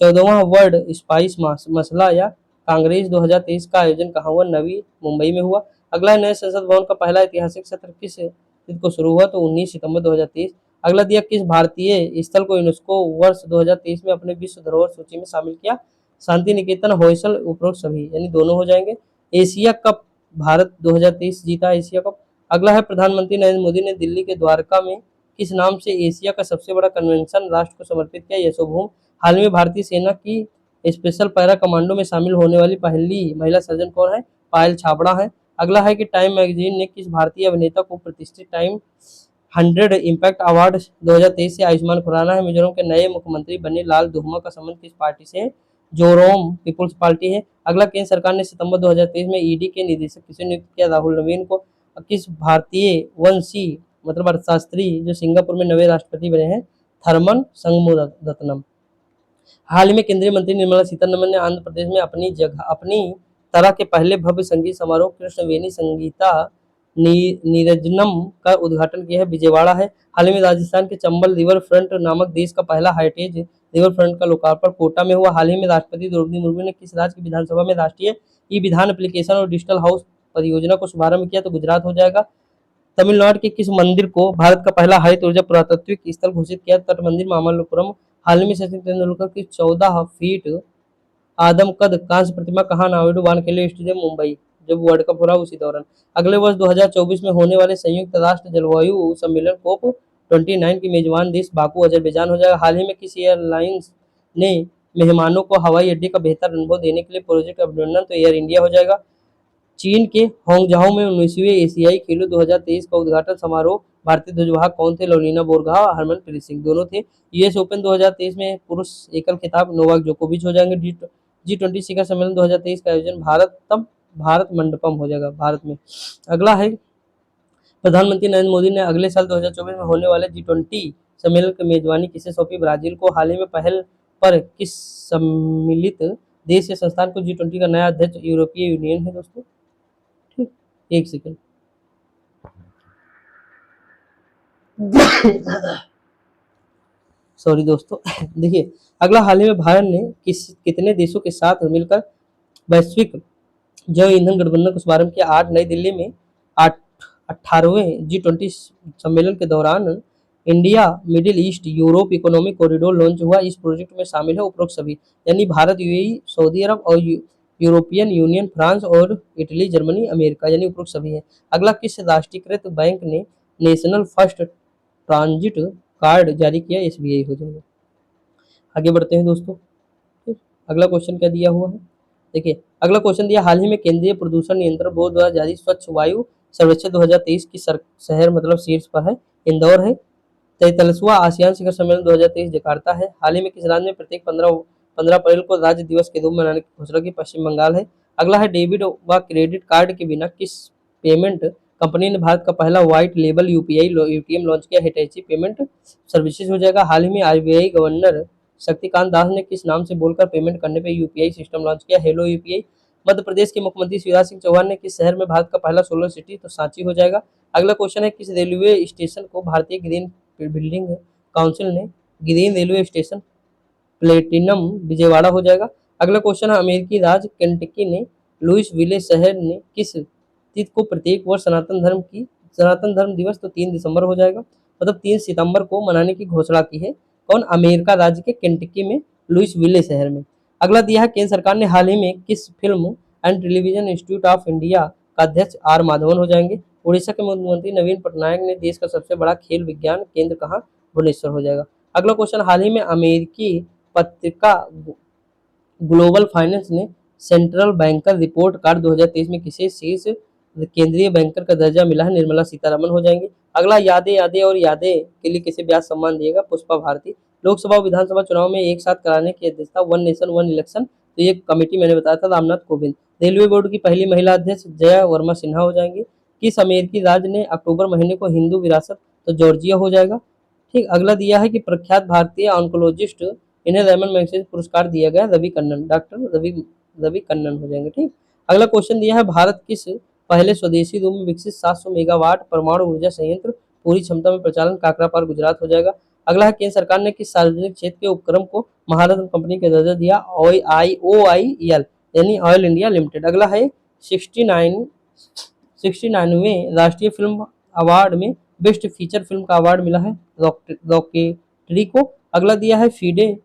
14वां वर्ल्ड स्पाइस मसला या कांग्रेस 2023 का आयोजन कहाँ हुआ? नवी मुंबई में हुआ। अगला, नए संसद भवन का पहला ऐतिहासिक सत्र किस तिथि को शुरू हुआ? तो 19 सितंबर 2023। अगला दिया, किस भारतीय स्थल को यूनेस्को वर्ष 2023 में अपने विश्व धरोहर सूची में शामिल किया? शांति निकेतन, होयसल, उपरोक्त सभी, यानी दोनों हो जाएंगे। एशिया कप भारत 2023 जीता एशिया कप। अगला है प्रधानमंत्री नरेंद्र मोदी ने दिल्ली के द्वारका में किस नाम से एशिया का सबसे बड़ा कन्वेंशन राष्ट्र को समर्पित किया? यशोभूम। हाल में भारतीय सेना की स्पेशल पैरा कमांडो में शामिल होने वाली पहली महिला सर्जन कौन है? पायल छाबड़ा है। अगला है कि टाइम मैगजीन ने किस भारतीय अभिनेता को प्रतिष्ठित टाइम 100 इम्पैक्ट अवार्ड 2023 से आयुष्मान खुराना है। मिजोरम के नए मुख्यमंत्री बने लाल दुहमा का संबंध किस पार्टी से है? जोरोम पीपुल्स पार्टी है। अगला, केंद्र सरकार ने सितंबर 2023 में ईडी के निदेशक किसे नियुक्त किया? राहुल नवीन को। किस भारतीय वंशी मतलब अर्थशास्त्री जो सिंगापुर में नवे राष्ट्रपति बने हैं? थर्मन संगमुरत्नम। हाल ही में केंद्रीय मंत्री निर्मला सीतारमण ने आंध्र प्रदेश में अपनी तरह के पहले भव्य संगीत समारोह कृष्णवेणी संगीता नीरजनम का उद्घाटन किया है। विजयवाड़ा है। हाल ही में राजस्थान के चंबल रिवर फ्रंट नामक देश का पहला हाइटेज रिवर फ्रंट का लोकार्पण कोटा में हुआ। हाल ही में राष्ट्रपति द्रौपदी मुर्मू ने किस राज्य की विधानसभा में राष्ट्रीय ई विधान एप्लीकेशन और डिजिटल हाउस परियोजना को शुभारंभ किया? तो गुजरात हो जाएगा। तमिलनाडु के किस मंदिर को भारत का पहला हरित ऊर्जा पुरातात्विक स्थल घोषित किया? तट मंदिर मामल्लपुरम। हाल ही में सचिन तेंदुलकर की 14 फीट आदम कद कांस्य प्रतिमा कहाँ? नायडू वानखेड़े स्टेडियम मुंबई, जब वर्ल्ड कप हो रहा उसी दौरान। अगले वर्ष 2024 में होने वाले संयुक्त राष्ट्र जलवायु सम्मेलन कोप 29 की मेजबान देश बाकू अजरबैजान हो जाएगा। हाल ही में किस एयरलाइंस ने मेहमानों को हवाई अड्डे का बेहतर अनुभव देने के लिए प्रोजेक्ट अभिनंदन? तो एयर इंडिया हो जाएगा। चीन के होंगझाओ में 19वीं एशियाई खेलों 2023 का उद्घाटन समारोह भारतीय ध्वजवाहक कौन थे? लवलीना बोरगोहाइन और हरमनप्रीत सिंह दोनों थे। यूएस ओपन 2023 में पुरुष एकल खिताब नोवाक जोकोविच हो जाएंगे। G20 शिखर सम्मेलन 2023 का आयोजन भारत मंडपम हो जाएगा, भारत में। अगला है, प्रधानमंत्री नरेंद्र मोदी ने अगले साल 2024 में होने वाले G20 सम्मेलन की मेजबानी किसे सौंपी? ब्राजील को। हाल ही में पहल पर किस सम्मिलित देश या संस्थान को G20 का नया अध्यक्ष यूरोपीय यूनियन है? दोस्तों ठीक, एक सेकेंड। सॉरी दोस्तों। देखिए, अगला, हाल ही में भारत ने कितने देशों के साथ मिलकर वैश्विक जैव ईंधन गठबंधन का शुभारंभ किया? 8 नई दिल्ली में 18वें G20 सम्मेलन के दौरान India middle east Europe economic corridor launch हुआ। इस प्रोजेक्ट में शामिल है उपरोक्त सभी, यानी भारत, यूएई, सऊदी अरब और यूरोपियन यूनियन, फ्रांस और इटली, जर्मनी, अमेरिका, यानी उपरोक्त सभी है। अगला, किस राष्ट्रीयकृत बैंक ने नेशनल फर्स्ट ट्रांजिट कार्ड जारी किया? एसबीआई हो जाएगा। आगे बढ़ते हैं दोस्तों। अगला क्वेश्चन क्या दिया हुआ है? देखिए, अगला क्वेश्चन दिया, हाल ही में केंद्रीय प्रदूषण नियंत्रण बोर्ड द्वारा जारी स्वच्छ वायु सर्वेक्षण 2023 की शहर मतलब शीर्ष पर है, इंदौर है। 43वां आसियान शिखर सम्मेलन 2023 जकार्ता है। हाल ही में किस राज्य में प्रत्येक 15 अप्रैल को राज्य दिवस के रूप में मनाने की घोषणा की? पश्चिम बंगाल है। अगला है, डेबिट व क्रेडिट कार्ड के बिना किस पेमेंट कंपनी ने भारत का पहला व्हाइट लेबल यूटीएम लॉन्च किया? हिटैची पेमेंट सर्विसेज हो जाएगा। हाल ही में आरबीआई गवर्नर शक्तिकांत दास ने किस नाम से बोलकर पेमेंट करने पर यूपीआई सिस्टम लॉन्च किया? Hello UPI. मध्य प्रदेश के मुख्यमंत्री शिवराज सिंह चौहान ने किस शहर में भारत का पहला सोलर सिटी? तो सांची हो जाएगा। अगला क्वेश्चन है, किस रेलवे स्टेशन को भारतीय ग्रीन बिल्डिंग काउंसिल ने green railway station platinum Vijayawada हो जाएगा। अगला क्वेश्चन है, अमेरिकी राज्य केंटकी ने लुइस विले शहर ने किस तिथि को प्रत्येक वर्ष सनातन धर्म दिवस? तो 3 दिसंबर हो जाएगा, मतलब 3 सितंबर को मनाने की घोषणा की है। कौन? अमेरिका राज्य के केंटकी में लुइस विले शहर में। अगला दिया है, केंद्र सरकार ने हाल ही में किस film and television institute of India का अध्यक्ष आर माधवन हो जाएंगे? उड़ीसा के मुख्यमंत्री नवीन पटनायक ने देश का सबसे बड़ा खेल विज्ञान केंद्र कहाँ? भुवनेश्वर हो जाएगा। अगला क्वेश्चन, हाल ही में अमेरिकी पत्रिका ग्लोबल फाइनेंस ने सेंट्रल बैंकर रिपोर्ट कार्ड 2023 में किसे शीर्ष केंद्रीय बैंकर का दर्जा मिला है? निर्मला सीतारमण हो जाएंगे। अगला, यादें यादें और यादें के लिए किसे ब्याज सम्मान दिएगा? पुष्पा भारती। लोकसभा और विधानसभा चुनाव में एक साथ कराने की अध्यक्षता वन नेशन वन इलेक्शन, तो ये कमेटी मैंने बताया था, रामनाथ कोविंद। रेलवे बोर्ड की पहली महिला अध्यक्ष जया वर्मा सिन्हा हो जाएंगी। किस अमेरिकी राज्य ने अक्टूबर महीने को हिंदू विरासत? तो जॉर्जिया हो जाएगा। ठीक, अगला दिया है कि प्रख्यात भारतीय ऑन्कोलॉजिस्ट इन्हें रेमन मैग्सेसे पुरस्कार दिया गया? रवि कन्नन, डॉक्टर रवि कन्नन हो जाएंगे। ठीक, अगला क्वेश्चन दिया है, भारत किस पहले स्वदेशी रूप में विकसित 700 मेगावाट परमाणु ऊर्जा संयंत्र पूरी क्षमता में प्रचालन? काकरापार, गुजरात हो जाएगा। अगला है, केंद्र सरकार ने किस सार्वजनिक क्षेत्र के उपक्रम को महारत्न कंपनी का दर्जा दिया? OIL यानी ऑयल इंडिया लिमिटेड। अगला है, 69वें राष्ट्रीय फिल्म अवार्ड में बेस्ट फीचर फिल्म का अवार्ड मिला है रॉकेटरी को। अगला दिया है, फीडे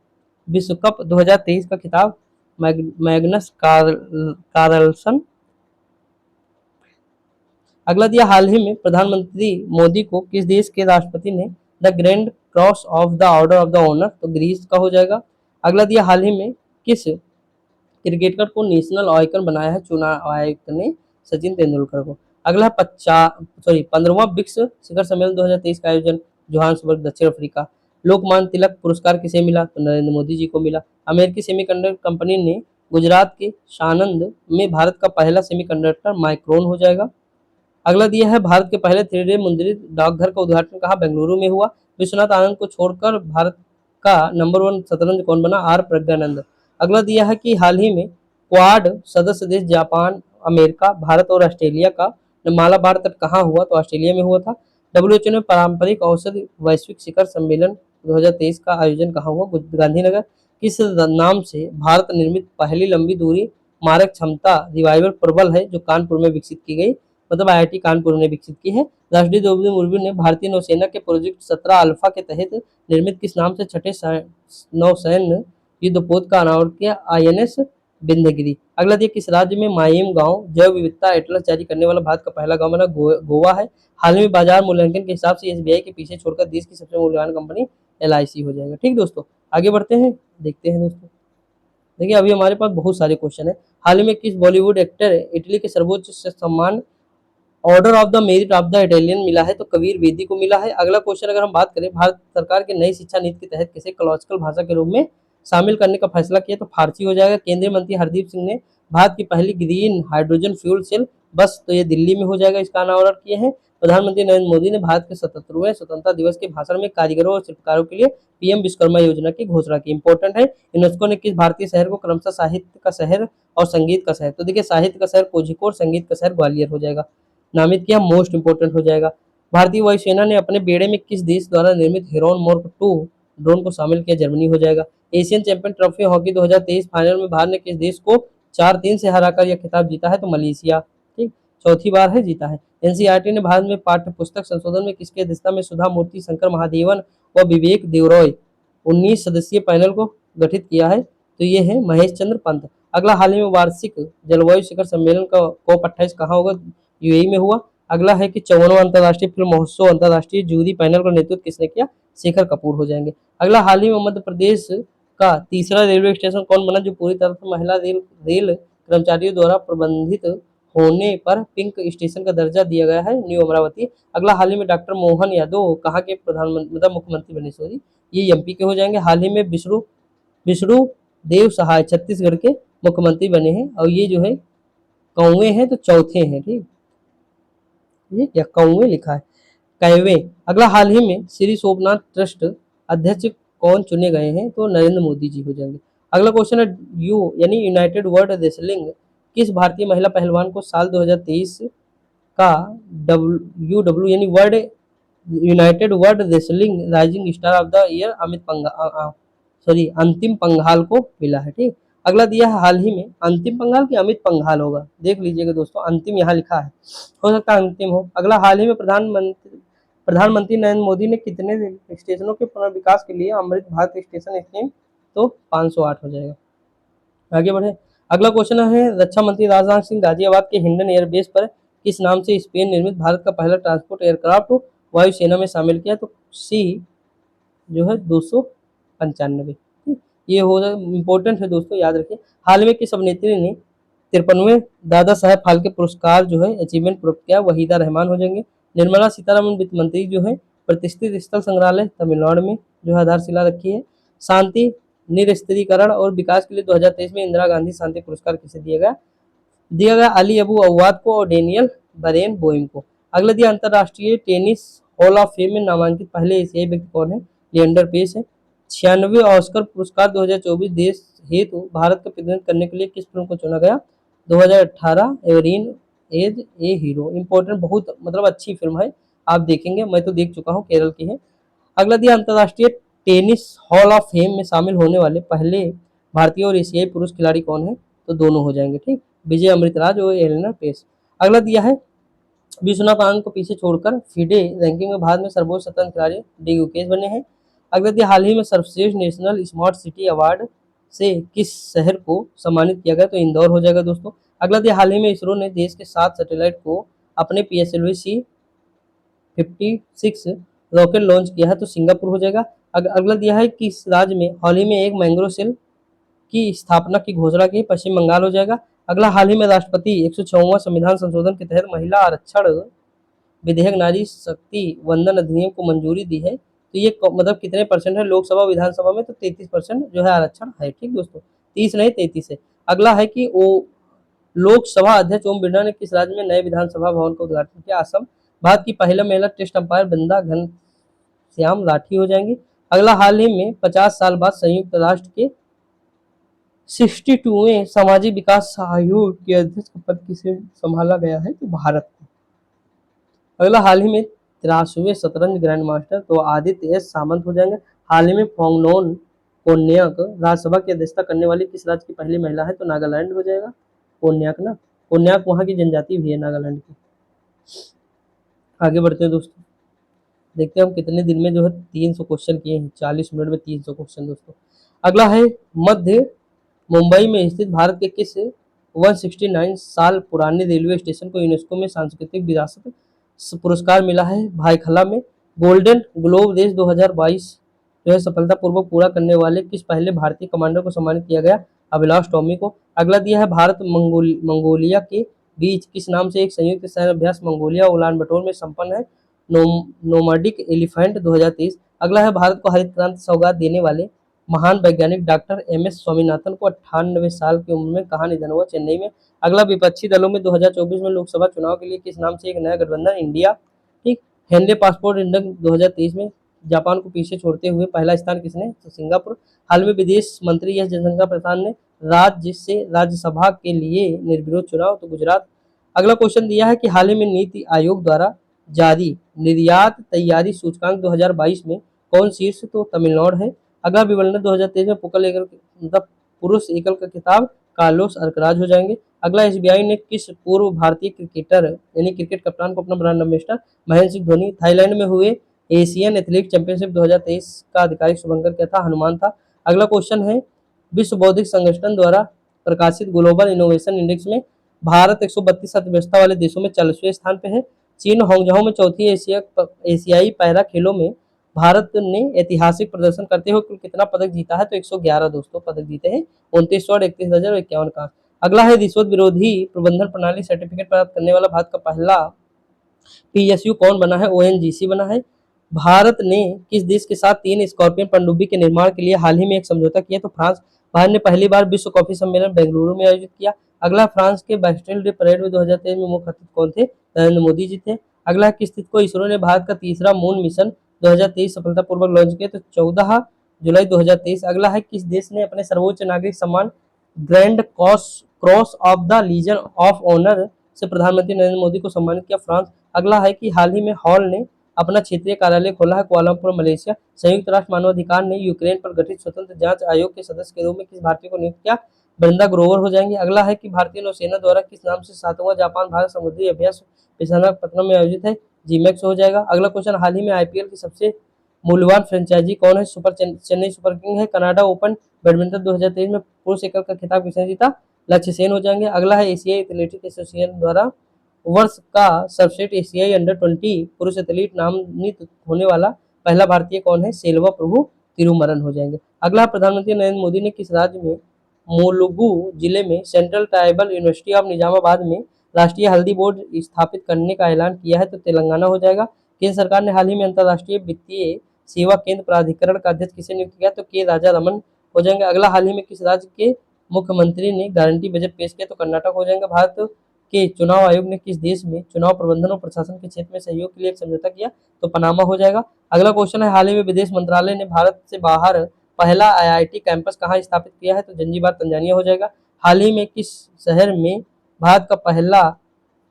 विश्व कप 2023 का खिताब मैग्नस कार्लसन। अगला दिया हाल ही में प्रधानमंत्री मोदी को किस देश के राष्ट्रपति ने the grand cross of the order of the honour, तो ग्रीस का हो जाएगा। अगला दिया हाल ही में किस क्रिकेटर को नेशनल आइकन बनाया है चुनाव आयुक्त ने, सचिन तेंदुलकर को। अगला 15वां ब्रिक्स शिखर सम्मेलन 2023 का आयोजन जोहान्सबर्ग दक्षिण अफ्रीका। लोकमान्य तिलक पुरस्कार किसे मिला, तो नरेंद्र मोदी जी को मिला। अमेरिकी सेमीकंडक्टर कंपनी ने गुजरात के सानंद में भारत का पहला सेमीकंडक्टर माइक्रोन हो जाएगा। अगला दिया है भारत के पहले 3D मुद्रित डाकघर का उद्घाटन कहाँ, बेंगलुरु में हुआ। विश्वनाथ आनंद को छोड़कर भारत का नंबर 1 शतरंज कौन बना, आर प्रज्ञानंद। अगला दिया है कि हाल ही में क्वाड सदस्य देश जापान, अमेरिका, भारत और ऑस्ट्रेलिया का मालाबार तट कहाँ हुआ, तो ऑस्ट्रेलिया में हुआ था। डब्ल्यूएचओ ने पारंपरिक औषधि वैश्विक शिखर सम्मेलन 2023 का आयोजन कहाँ हुआ, गांधीनगर। किस नाम से भारत निर्मित पहली लंबी दूरी मारक क्षमता रिवाइवल प्रबल है जो कानपुर में विकसित की गई, मतलब आईआईटी कानपुर ने विकसित की है। राष्ट्रपति द्रौपदी मुर्मू ने भारतीय नौसेना के प्रोजेक्ट 17 अल्फा के तहत निर्मित किस नाम से छठे नौसैन्य युद्धपोत का अनावरण किया, आईएनएस बिंदगिरी। अगला दिया किस राज्य में माइम गांव जैव विविधता एटलस जारी करने वाला भारत का पहला गांव बना, गोवा है। हाल में बाजार मूल्यांकन के हिसाब से एसबीआई के पीछे छोड़कर देश की सबसे मूल्यवान कंपनी एलआईसी हो जाएगा। ठीक दोस्तों, आगे बढ़ते हैं, देखते हैं दोस्तों। देखिए अभी हमारे पास बहुत सारे क्वेश्चन है। हाल ही में किस बॉलीवुड एक्टर इटली के सर्वोच्च सम्मान order of the merit of the Italian मिला है, तो कबीर बेदी को मिला है। अगला क्वेश्चन अगर हम बात करें, भारत सरकार के नई शिक्षा नीति के तहत किसे क्लासिकल भाषा के रूप में शामिल करने का फैसला किया, तो फारसी हो जाएगा। केंद्रीय मंत्री हरदीप सिंह ने भारत की पहली ग्रीन हाइड्रोजन फ्यूल सेल बस, तो ये दिल्ली में हो जाएगा, इसका अनावरण किए हैं। प्रधानमंत्री नरेंद्र मोदी ने भारत के 77वें स्वतंत्रता दिवस के भाषण में कारीगरों और शिल्पकारों के लिए पीएम विश्वकर्मा योजना की घोषणा की। इंपॉर्टेंट है, यूनेस्को ने किस भारतीय शहर को क्रमशः साहित्य का शहर और संगीत का शहर, तो देखिए साहित्य का शहर कोझिकोड, संगीत का शहर ग्वालियर हो जाएगा, नामित किया। मोस्ट इंपोर्टेंट हो जाएगा। भारतीय वायुसेना ने अपने बेड़े में किस देश द्वारा निर्मित हेरोन मोर्क 2 ड्रोन को शामिल किया, जर्मनी हो जाएगा। Asian champion trophy hockey 2023 final में भारत ने किस देश को 4-3 से हराकर यह खिताब जीता है, तो मलेशिया। ठीक, चौथी बार है जीता है। एनसीईआरटी ने भारत में पाठ्य पुस्तक संशोधन में किसकी अध्यक्षता में सुधा मूर्ति, शंकर महादेवन व विवेक देवरॉय 19 सदस्यीय पैनल को गठित किया है, तो ये है महेश चंद्र पंत। अगला हाल ही में वार्षिक जलवायु शिखर सम्मेलन का COP 28 कहाँ होगा, यूएई में हुआ। अगला है कि 54वां अंतर्राष्ट्रीय फिल्म महोत्सव अंतर्राष्ट्रीय जूरी पैनल का नेतृत्व किसने किया, शेखर कपूर हो जाएंगे। अगला हाल ही में मध्य प्रदेश का तीसरा रेलवे स्टेशन कौन बना जो पूरी तरह से महिला रेल कर्मचारियों द्वारा प्रबंधित होने पर पिंक स्टेशन का दर्जा दिया गया है, न्यू अमरावती। अगला हाल ही में डॉक्टर मोहन यादव कहाँ के प्रधानमंत्री मतलब मुख्यमंत्री बने, सॉरी ये एमपी के हो जाएंगे। हाल ही में विष्णु देव सहाय छत्तीसगढ़ के मुख्यमंत्री बने हैं, और ये जो है कौवे हैं तो चौथे हैं। ठीक, ये क्या कौवे लिखा है, कैवे। अगला हाल ही में श्री सोमनाथ ट्रस्ट अध्यक्ष कौन चुने गए हैं, तो नरेंद्र मोदी जी हो जाएंगे। अगला क्वेश्चन है यानी यूनाइटेड वर्ल्ड रेसलिंग किस भारतीय महिला पहलवान को साल 2023 का यूडब्ल्यू यानी world United world wrestling rising star of the year अंतिम पंघाल को मिला है। ठीक, अगला दिया है हाल ही में अंतिम पंघाल की अमित पंघाल होगा, देख लीजिएगा दोस्तों, अंतिम यहाँ लिखा है, हो सकता है अंतिम हो। अगला हाल ही में प्रधानमंत्री नरेंद्र मोदी ने कितने स्टेशनों के पुनर्विकास के लिए अमृत भारत स्टेशन स्कीम, तो 508 हो जाएगा। आगे बढ़े, अगला क्वेश्चन है रक्षा मंत्री राजनाथ सिंह गाजियाबाद के हिंडन एयरबेस पर किस नाम से स्पेन निर्मित भारत का पहला ट्रांसपोर्ट एयरक्राफ्ट वायुसेना में शामिल किया, तो सी जो है 295। ये हो इम्पोर्टेंट है दोस्तों, याद रखिए। हाल में किस अभिनेत्री ने 53वें दादा साहेब फाल्के पुरस्कार जो है अचीवमेंट प्राप्त किया, वहीदा रहमान हो जाएंगे। निर्मला सीतारमण वित्त मंत्री जो है प्रतिष्ठित स्थल संग्रहालय तमिलनाडु में जो है आधारशिला रखी है। शांति निरस्त्रीकरण और विकास के लिए 2023 में इंदिरा गांधी शांति पुरस्कार किसे दिया गया अली अबू अवाद को और डेनियल बरेन बोइम को। अगला दिया अंतरराष्ट्रीय टेनिस हॉल ऑफ फेम में नामांकित पहले एशियाई व्यक्ति कौन है, लिएंडर पेस है। 96वें ऑस्कर पुरस्कार 2024 देश हेतु भारत का प्रतिनिधित्व करने के लिए किस फिल्म को चुना गया, 2018 एवरीन एज ए हीरो। इंपॉर्टेंट, बहुत मतलब अच्छी फिल्म है, आप देखेंगे, मैं तो देख चुका हूँ, केरल की है। अगला दिया अंतरराष्ट्रीय टेनिस हॉल ऑफ फेम में शामिल होने वाले पहले भारतीय और एशियाई पुरुष खिलाड़ी कौन है, तो दोनों हो जाएंगे। ठीक, विजय अमृतराज और एलेना पेस। अगला दिया है विश्वनाथ आनंद को पीछे छोड़कर फीडे रैंकिंग में भारत में सर्वोच्च शतरंज खिलाड़ी डी गुकेश बने हैं। अगला दिया हाल ही में सर्वश्रेष्ठ नेशनल स्मार्ट सिटी अवार्ड से किस शहर को सम्मानित किया गया, तो इंदौर हो जाएगा दोस्तों। अगला दिया हाल ही में इसरो ने देश के 7 सैटेलाइट को अपने PSLV-C56 रॉकेट लॉन्च किया है तो सिंगापुर हो जाएगा। अगला दिया है कि इस राज्य में हाल ही में एक मैंग्रो सेल की स्थापना की घोषणा की, पश्चिम बंगाल हो जाएगा। अगला हाल ही में राष्ट्रपति 106वां संविधान संशोधन के तहत महिला आरक्षण विधेयक नारी शक्ति वंदन अधिनियम को मंजूरी दी है, तो ये मतलब कितने परसेंट है लोकसभा विधानसभा में, तो 33% जो है आरक्षण है। ठीक दोस्तों, 30 नहीं 33 है। अगला है कि वो लोकसभा अध्यक्ष ओम बिरला ने किस राज्य में नए विधानसभा भवन का उद्घाटन किया, असम। भारत की पहला महिला टेस्ट अंपायर बंदा घनश्याम लाठी हो जाएंगी। अगला हाल ही में 50 साल बाद संयुक्त राष्ट्र के 62वें सामाजिक विकास आयोग के अध्यक्ष का पद किसे संभाला गया है, तो भारत को। अगला हाल ही में 83वें शतरंज ग्रैंड मास्टर तो आदित्य एस सामंत हो जाएंगे। हाल ही में फोंगनोन कोन्याक राज्यसभा की अध्यक्षता करने वाली किस राज्य की पहली महिला है, तो नागालैंड हो जाएगा। कोन्याक ना, कोन्याक वहां की जनजाति भी है नागालैंड की। आगे बढ़ते हैं दोस्तों, देखते हैं हम कितने दिन में जो है 300 क्वेश्चन किए हैं। 40 मिनट में 300 क्वेश्चन दोस्तों। अगला है मध्य मुंबई में स्थित भारत के किस 169 साल पुराने रेलवे स्टेशन को यूनेस्को में सांस्कृतिक विरासत पुरस्कार मिला है, भाईखला में। गोल्डन ग्लोब रेस 2022 जो है सफलतापूर्वक पूरा करने वाले किस पहले भारतीय कमांडर को सम्मानित किया गया, अभिलाष टॉमी को। अगला दिया है भारत मंगोलिया के बीच किस नाम से एक संयुक्त सैन्य अभ्यास मंगोलिया उलान बटोर में संपन्न है, नोमाडिक एलिफेंट 2023। अगला है भारत को हरित क्रांति सौगात देने वाले महान वैज्ञानिक डॉक्टर MS स्वामीनाथन को 98 साल की उम्र में कहाँ निधन हुआ, चेन्नई में। अगला विपक्षी दलों में 2024 में लोकसभा चुनाव के लिए किस नाम से एक नया गठबंधन, इंडिया। ठीक, हेनले पासपोर्ट इंडेक्स 2023 में जापान को पीछे छोड़ते हुए पहला स्थान किसने, तो सिंगापुर। हाल में विदेश मंत्री एस जयशंकर प्रसाद ने राज्य से राज्यसभा के लिए निर्विरोध चुनाव, तो गुजरात। अगला क्वेश्चन दिया है कि हाल ही में नीति आयोग द्वारा जारी निर्यात तैयारी सूचकांक 2022 में कौन शीर्ष, तो तमिलनाडु है। अगला विवरण 2023 में पुकल एकल मतलब पुरुष एकल का खिताब कार्लोस अल्कराज हो जाएंगे। अगला SBI ने किस पूर्व भारतीय क्रिकेटर यानी क्रिकेट कप्तान को अपना brand ambassador, Mahendra Singh Dhoni. Thailand में हुए एशियन एथलेटिक चैंपियनशिप 2023 का आधिकारिक शुभंकर क्या था, हनुमान था। अगला क्वेश्चन है विश्व बौद्धिक संगठन द्वारा प्रकाशित ग्लोबल इनोवेशन इंडेक्स में भारत 132 अर्थव्यवस्था वाले देशों में 40वें स्थान पे है। चीन हांगझाओ में चौथी एशियाई पैरा खेलों में भारत ने ऐतिहासिक प्रदर्शन करते हुए कुल कितना पदक जीता है, तो 111 दोस्तों पदक जीते हैं, 29 स्वर्ण 31,051 का। अगला है रिश्वत विरोधी प्रबंधन प्रणाली सर्टिफिकेट प्राप्त करने वाला भारत का पहला PSU कौन बना है, ONGC बना है। भारत ने किस देश के साथ 3 स्कॉर्पियन पनडुब्बी के निर्माण के लिए हाल ही में एक समझौता किया, तो फ्रांस। भारत ने पहली बार विश्व कॉफी सम्मेलन बेंगलुरु में आयोजित किया। अगला फ्रांस के बैस्टिल डे परेड में 2023 में मुख्य अतिथि कौन थे, नरेंद्र मोदी जी थे। अगला किस तिथि को इसरो ने भारत का तीसरा मून मिशन 2023 सफलतापूर्वक लॉन्च किया, तो 14 जुलाई 2023। अगला है किस देश ने अपने सर्वोच्च नागरिक सम्मान Grand cross of the Legion of Honour से प्रधानमंत्री नरेंद्र मोदी को सम्मानित किया, फ्रांस। अगला है कि हाल ही में हॉल ने अपना क्षेत्रीय कार्यालय खोला है, कुआलालंपुर मलेशिया। संयुक्त राष्ट्र मानवाधिकार ने यूक्रेन पर गठित स्वतंत्र जांच आयोग के सदस्य के रूप में किस भारतीय को नियुक्त किया, वृंदा ग्रोवर हो जाएंगे। अगला है कि भारतीय नौसेना द्वारा किस नाम से 7वां जापान भारत समुद्री अभ्यास विशाखापत्तनम में आयोजित है, जीमैक्स हो जाएगा। अगला क्वेश्चन हाल ही में IPL की सबसे मूल्यवान फ्रेंचाइजी कौन है, चेन्नई सुपर किंग है। कनाडा ओपन बैडमिंटन 2023 में पुरुष एकल का खिताब किसने जीता, लक्ष्य सेन हो जाएंगे। अगला है एशियाई एथलेटिक एसोसिएशन द्वारा वर्ष का सर्वश्रेष्ठ एशियाई अंडर-20 पुरुष एथलीट नामित होने वाला पहला भारतीय कौन है, सेल्वा प्रभु तिरुमरन हो जाएंगे। अगला प्रधानमंत्री नरेंद्र मोदी ने किस राज्य में मुलुगु जिले में central tribal university of Nizamabad में राष्ट्रीय हल्दी बोर्ड स्थापित करने का ऐलान किया है, तो तेलंगाना हो जाएगा। केंद्र सरकार ने हाल ही में अंतर्राष्ट्रीय वित्तीय सेवा केंद्र प्राधिकरण का अध्यक्ष किसे नियुक्त किया, तो के राजा रमन हो जाएंगे। अगला हाल ही में किस राज्य के मुख्यमंत्री ने गारंटी बजट पेश किया, तो कर्नाटक हो जाएंगे। भारत के चुनाव आयोग ने किस देश में चुनाव प्रबंधन और प्रशासन के क्षेत्र में सहयोग के लिए एक समझौता किया, तो पनामा हो जाएगा। अगला क्वेश्चन है हाल ही में विदेश मंत्रालय ने भारत से बाहर पहला IIT कैंपस कहाँ स्थापित किया है, तो जंजीबार तंजानिया हो जाएगा। हाल ही में किस शहर में भारत का पहला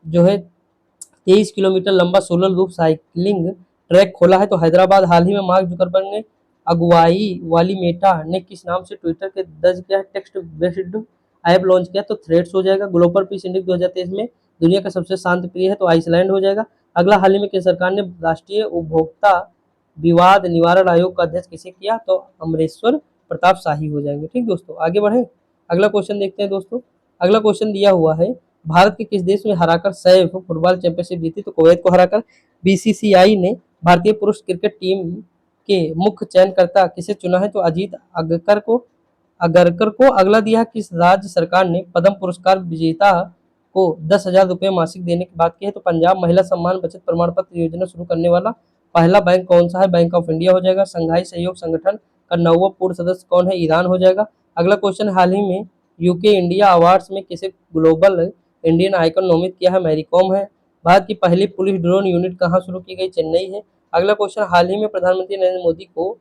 जो है 23 किलोमीटर लंबा सोलर लूप साइकिलिंग ट्रैक खोला है, तो हैदराबाद। हाल ही में मार्क जुकरबर्ग ने अगुवाई वाली मेटा ने किस नाम से ट्विटर के दर्ज किया है, टेक्स्ट बेस्ड ऐप लॉन्च किया, तो थ्रेड्स हो जाएगा। ग्लोबल पीस इंडेक्स 2023 में दुनिया का सबसे शांत प्रिय है, तो आइसलैंड हो जाएगा। अगला हाल ही में केंद्र सरकार ने राष्ट्रीय उपभोक्ता विवाद निवारण आयोग का अध्यक्ष किसे किया, तो अमरेश्वर प्रताप शाही हो जाएंगे। ठीक दोस्तों, आगे बढ़े, अगला क्वेश्चन देखते हैं दोस्तों। अगला क्वेश्चन दिया हुआ है भारत के किस देश में हराकर सैफ फुटबॉल चैंपियनशिप जीती? तो कुवैत को हराकर। बीसीसीआई ने भारतीय पुरुष क्रिकेट टीम के मुख्य चयनकर्ता किसे चुना है? तो अजीत अगरकर को। अगला दिया, किस राज्य सरकार ने पद्म पुरस्कार विजेता को 10,000 रुपये मासिक देने की बात की है? तो पंजाब। महिला सम्मान बचत प्रमाण पत्र योजना शुरू करने वाला पहला बैंक कौन सा है? बैंक ऑफ इंडिया हो जाएगा। संघाई सहयोग संगठन का 9वां पूर्ण सदस्य कौन है? ईरान हो जाएगा। अगला क्वेश्चन, हाल ही में यूके इंडिया अवार्ड्स में किसे ग्लोबल इंडियन आइकन नोमित किया है? मैरी कॉम है। भारत की पहली पुलिस ड्रोन यूनिट कहाँ शुरू की गई? चेन्नई है। अगला क्वेश्चन, हाल ही में प्रधानमंत्री नरेंद्र मोदी को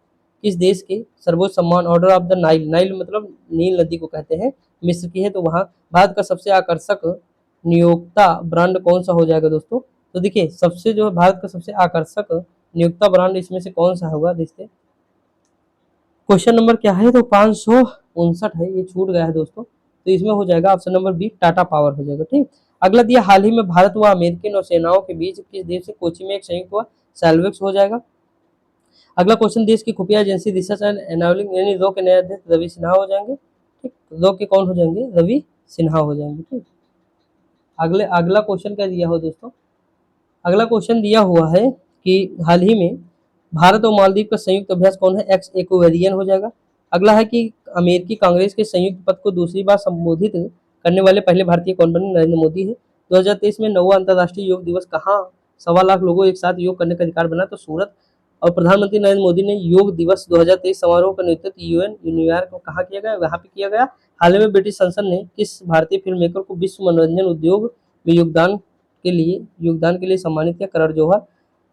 किस देश के सर्वोच्च सम्मान order of the Nile, Nile मतलब नील नदी को कहते हैं, मिस्र की है? तो वहाँ भारत का सबसे आकर्षक नियोक्ता ब्रांड कौन सा हो जाएगा दोस्तों? तो देखिए, सबसे जो है भारत का सबसे आकर्षक नियोक्ता ब्रांड इसमें से कौन सा होगा? देखते क्वेश्चन नंबर क्या है? तो 559 है, ये छूट गया है दोस्तों। तो इसमें हो जाएगा option number B, Tata Power हो जाएगा। ठीक। अगला दिया, हाल ही में भारत व अमेरिकी नौसेनाओं के बीच किस देश से कोची में एक संयुक्त हुआ? सेल्वेक्स हो जाएगा। अगला क्वेश्चन, देश की खुफिया एजेंसी रिसर्च एंड एनावलिंग यानी रो के नए अध्यक्ष रवि सिन्हा हो जाएंगे। ठीक, रो के कौन हो जाएंगे? रवि सिन्हा हो जाएंगे। ठीक। अगला क्वेश्चन क्या दिया हो दोस्तों? अगला क्वेश्चन दिया हुआ है कि हाल ही में भारत और मालदीव का संयुक्त अभ्यास कौन है? एक्स इक्वेरियन हो जाएगा। अगला है कि अमेरिकी कांग्रेस के संयुक्त पद को दूसरी बार संबोधित करने वाले पहले भारतीय कौन बने? नरेंद्र मोदी है। 2023 में 9वां अंतर्राष्ट्रीय योग दिवस कहाँ 1.25 लाख लोगों एक साथ योग करने का अधिकार बना? तो सूरत। और प्रधानमंत्री नरेंद्र मोदी ने योग दिवस 2023 समारोह का नेतृत्व यूएन न्यूयॉर्क में कहाँ किया गया? वहाँ पे किया गया। हाल ही में ब्रिटिश संसद ने किस भारतीय फिल्म मेकर को विश्व मनोरंजन उद्योग में योगदान के लिए सम्मानित किया? करण जौहर।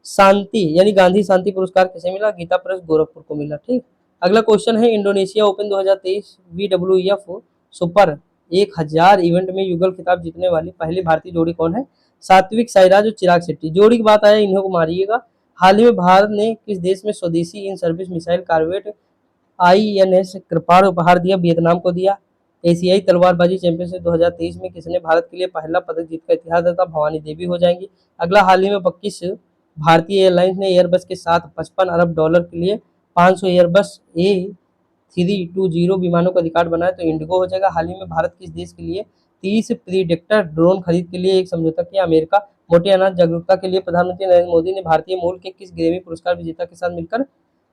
शांति यानी गांधी शांति पुरस्कार किसे मिला? गीता प्रेस गोरखपुर को मिला। ठीक। अगला क्वेश्चन है, Indonesia open 2023 BWF super 1000 event में युगल खिताब जीतने वाली पहली भारतीय जोड़ी कौन है? सात्विक साईराज और चिराग शेट्टी। जोड़ी की बात आया, इन्हें को मारिएगा। हाल ही में भारत ने किस देश में स्वदेशी in service missile corvette INS कृपाण उपहार दिया? वियतनाम को दिया। एशियाई तलवारबाजी चैंपियनशिप 2023 में किसने भारत के लिए पहला पदक जीतकर इतिहास रचा? भवानी देवी हो जाएंगी। अगला, हाल ही में 25 भारतीय एयरलाइंस ने एयरबस के साथ $55 अरब के लिए 500 एयरबस A320 विमानों का अधिकार बनाया? तो इंडिगो हो जाएगा। हाल ही में भारत किस देश के लिए 30 प्रीडेक्टर ड्रोन खरीद के लिए एक समझौता किया? अमेरिका। मोटे अनाज जागरूकता के लिए प्रधानमंत्री नरेंद्र मोदी ने भारतीय मूल के किस ग्रेमी पुरस्कार विजेता के साथ मिलकर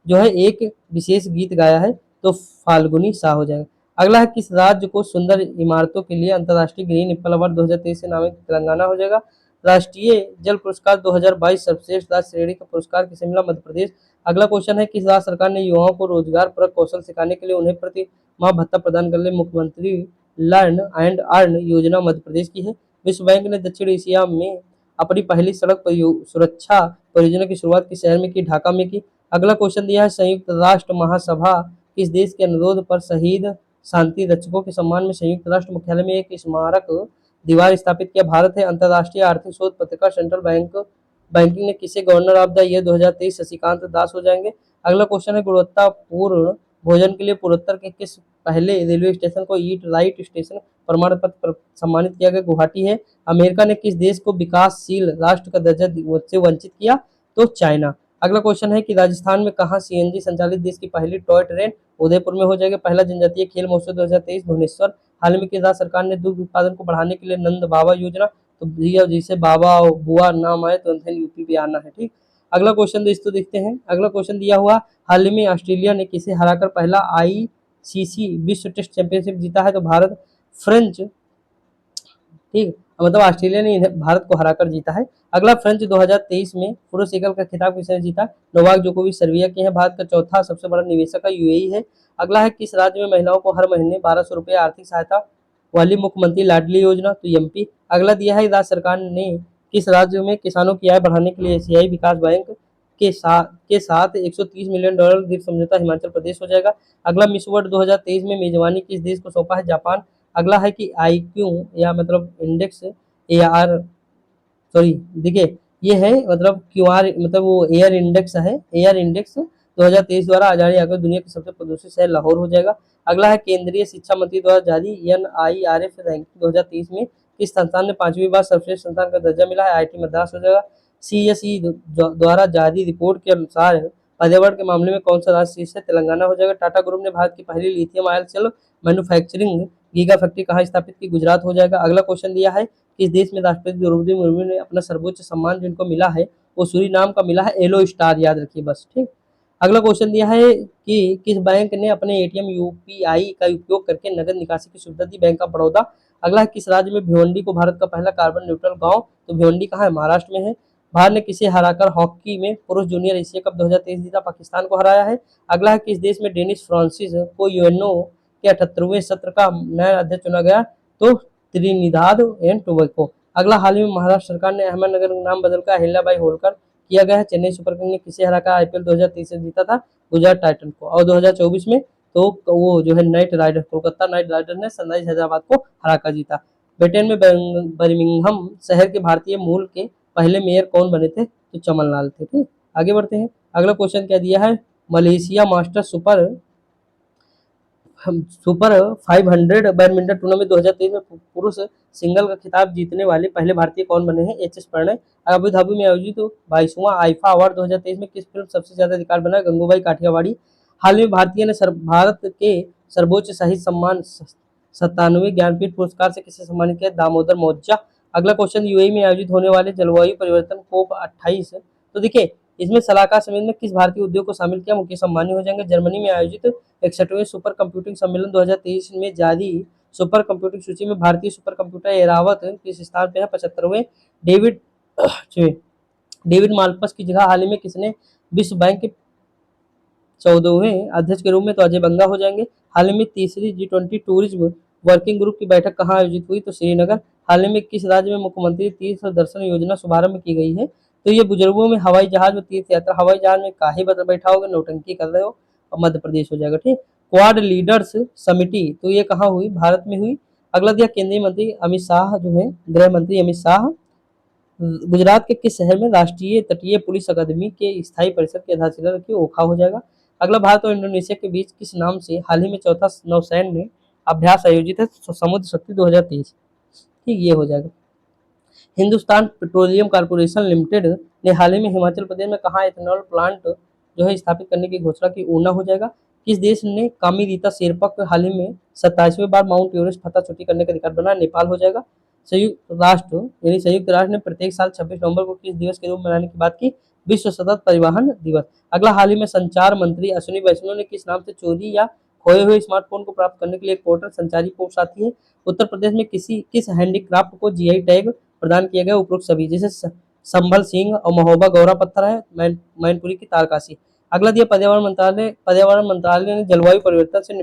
जो है एक विशेष गीत गाया है? तो फाल्गुनी शाह हो जाएगा। अगला है, किस राज्य को सुंदर इमारतों के लिए अंतर्राष्ट्रीय ग्रीन एप्पल अवार्ड 2023 से नामित? तेलंगाना हो जाएगा। राष्ट्रीय जल पुरस्कार 2022 सर्वश्रेष्ठ राज्य श्रेणी का पुरस्कार किसे मिला? मध्य प्रदेश। अगला क्वेश्चन है, किस राज्य सरकार ने युवाओं को रोजगार परक कौशल सिखाने के लिए उन्हें प्रति माह भत्ता प्रदान करने मुख्यमंत्री लर्न एंड अर्न योजना मध्य प्रदेश की है? विश्व बैंक ने दक्षिण एशिया में अपनी पहली सड़क सुरक्षा परियोजना की शुरुआत किस शहर में की? ढाका में की। अगला क्वेश्चन दिया है, संयुक्त राष्ट्र महासभा किस देश के अनुरोध पर शहीद शांति रक्षकों के सम्मान में संयुक्त राष्ट्र मुख्यालय में एक स्मारक दीवार स्थापित किया? भारत है। अंतर्राष्ट्रीय आर्थिक शोध पत्रिका सेंट्रल बैंकिंग ने किसे governor of the year 2023? Shashikant Das हो जाएंगे। अगला क्वेश्चन है, गुणवत्तापूर्ण भोजन के लिए पूर्वोत्तर के किस पहले रेलवे स्टेशन को ईट राइट स्टेशन प्रमाण पत्र सम्मानित किया गया? गुवाहाटी है। अमेरिका ने किस देश को विकासशील राष्ट्र का दर्जा से वंचित किया? तो चाइना। अगला क्वेश्चन है कि राजस्थान में कहाँ सीएनजी संचालित देश की पहली टॉय ट्रेन? उदयपुर में हो जाएगा। पहला जनजातीय खेल महोत्सव 2023 भुवनेश्वर। हाल में की राज्य सरकार ने दुग्ध उत्पादन को बढ़ाने के लिए नंद बाबा योजना, तो भैया जिसे बाबा और बुआ नाम आए तो यूपी पे आना है। ठीक। अगला क्वेश्चन दोस्तों देखते हैं। अगला क्वेश्चन दिया हुआ, हाल ही में ऑस्ट्रेलिया ने किसे हराकर पहला आईसीसी विश्व टेस्ट चैंपियनशिप जीता है? तो भारत। फ्रेंच, ठीक, मतलब ऑस्ट्रेलिया ने भारत को हराकर जीता है। अगला, फ्रेंच 2023 में पुरुष एकल का खिताब किसने जीता? नोवाक जोकोविच सर्बिया के हैं। भारत का चौथा सबसे बड़ा निवेशक है यूएई है। अगला है, किस राज्य में महिलाओं को हर महीने 1200 रुपये आर्थिक सहायता वाली मुख्यमंत्री लाडली योजना? तो एमपी। अगला दिया है, राज्य सरकार ने किस राज्य में किसानों की आय बढ़ाने के लिए एशियाई विकास बैंक के साथ $130 मिलियन दीर्घ समझौता? हिमाचल प्रदेश हो जाएगा। अगला, मिस वर्ल्ड 2023 में मेजबानी किस देश को सौंपा है? जापान। अगला है कि आईक्यू या मतलब इंडेक्स एआर, सॉरी देखिए ये है मतलब क्यूआर मतलब वो एयर इंडेक्स है। एयर इंडेक्स 2023 द्वारा जारी आकर दुनिया के सबसे प्रदूषित शहर लाहौर हो जाएगा। अगला है, केंद्रीय शिक्षा मंत्री द्वारा जारी एनआईआरएफ रैंकिंग 2023 में किस संस्थान ने 5वीं बार सर्वश्रेष्ठ संस्थान का दर्जा मिला है? आईआईटी मद्रास हो जाएगा। सीएसई द्वारा जारी रिपोर्ट के अनुसार पर्यावरण के मामले में कौन सा राज्य शीर्ष है? तेलंगाना हो जाएगा। टाटा ग्रुप ने भारत की पहली lithium ion cell manufacturing giga factory कहाँ स्थापित की? गुजरात हो जाएगा। अगला क्वेश्चन दिया है किस देश में राष्ट्रपति द्रौपदी मुर्मू ने अपना सर्वोच्च सम्मान जिनको मिला है वो सूरीनाम का मिला है, येलो स्टार, याद रखिए बस, ठीक। अगला क्वेश्चन दिया है कि किस बैंक ने अपने एटीएम यूपीआई का उपयोग करके नगद निकासी की सुविधा दी? Bank of Baroda. अगला है किस राज्य में भिवंडी को भारत का पहला कार्बन न्यूट्रल गांव? तो भिवंडी कहाँ है? महाराष्ट्र में है। भारत ने किसे हराकर हॉकी में पुरुष जूनियर एशिया कप 2023 जीता? पाकिस्तान को हराया है। अगला है किस देश में डेनिस फ्रांसिस को यूएनओ के 78वें सत्र का नया अध्यक्ष चुना गया? तो त्रिनिदाद एंड टोबैगो। अगला, हाल ही में महाराष्ट्र सरकार ने अहमदनगर का नाम बदलकर अहिल्याबाई होलकर किया गया है। चेन्नई सुपर किंग ने किसे हराकर आईपीएल 2023 से जीता था? गुजरात टाइटन को। और 2024 में तो वो जो है Knight Rider, Kolkata Knight Rider ने सनराइज हैदराबाद को हराकर जीता। ब्रिटेन में बर्मिंघम शहर के भारतीय मूल के पहले मेयर कौन बने थे? तो चमनलाल थे, ठीक। आगे बढ़ते हैं। अगला क्वेश्चन क्या दिया है? Malaysia master super 500 badminton tournament 2023 में पुरुष सिंगल का खिताब जीतने वाले पहले भारतीय कौन बने हैं? H S Prannoy. Abu Dhabi में आयोजित 22वां आईफा अवार्ड 2023 में किस फिल्म सबसे ज्यादा रिकॉर्ड बना? गंगूबाई काठियावाड़ी। हाल में भारतीय ने भारत के सर्वोच्च साहित्य सम्मान 97वें ज्ञानपीठ पुरस्कार से किसे सम्मानित किया? दामोदर मौजा। अगला क्वेश्चन, यूएई में आयोजित होने वाले जलवायु परिवर्तन कोप 28, तो देखिए इसमें सलाहकार समिति में किस भारतीय उद्योग को शामिल किया? मुकेश अंबानी हो जाएंगे। जर्मनी में आयोजित 61वें सुपर कंप्यूटिंग सम्मेलन 2023 में जारी सुपर कंप्यूटिंग सूची में भारतीय सुपर कंप्यूटर एरावत किस स्थान पे है? 75वें। डेविड डेविड माल्पस की जगह हाल ही में किसने विश्व बैंक के 14वें अध्यक्ष के रूप में? तो अजय बंगा हो जाएंगे। हाल ही में तीसरी G20 टूरिज्म वर्किंग ग्रुप की बैठक कहाँ आयोजित हुई? तो श्रीनगर। हाल ही में किस राज्य में मुख्यमंत्री तीर्थ दर्शन योजना शुभारंभ की गई है? तो ये बुजुर्गों में हवाई जहाज में तीर्थ यात्रा। हवाई जहाज में काहे बैठा होगे, नौटंकी कर रहे हो? और मध्य प्रदेश हो जाएगा, ठीक। क्वाड लीडर्स समिति, तो ये कहाँ हुई? भारत में हुई। अगला दिया केंद्रीय मंत्री अमित शाह जो है, गृह मंत्री अमित शाह गुजरात के किस शहर में राष्ट्रीय तटीय पुलिस अकादमी के स्थायी परिषद की आधारशिला रखी? ओखा हो जाएगा। अगला, भारत और इंडोनेशिया के बीच किस नाम से हाल ही में चौथा नौसैन्य अभ्यास आयोजित है? समुद्र शक्ति 2023, ठीक, ये हो जाएगा। हिंदुस्तान पेट्रोलियम कॉर्पोरेशन लिमिटेड ने हाल ही में हिमाचल प्रदेश में कहाँ एथेनॉल प्लांट जो है स्थापित करने की घोषणा की? ऊना हो जाएगा। किस देश ने कामिरीता शेरपा को हाल ही में 27वें बार माउंट एवरेस्ट फतह चोटी करने का रिकॉर्ड बनाया? नेपाल हो जाएगा। संयुक्त राष्ट्र ने प्रत्येक साल 26 नवंबर को किस दिवस के रूप में मनाने की बात की? विश्व सतत परिवहन दिवस। अगला, हाल ही में संचार मंत्री अश्विनी वैष्णव ने किस नाम से चोरी या खोए हुए स्मार्टफोन को प्राप्त करने के लिए एक पोर्टल संचारी पोस्ट आती है? उत्तर प्रदेश में किस हैंडीक्राफ्ट को जीआई टैग प्रदान किया गया? उपरोक्त सभी, जैसे संभल सिंह और महोबा गौरा पत्थर है, मैनपुरी की तारकाशी। अगला दिया पर्यावरण मंत्रालय ने जलवायु परिवर्तन से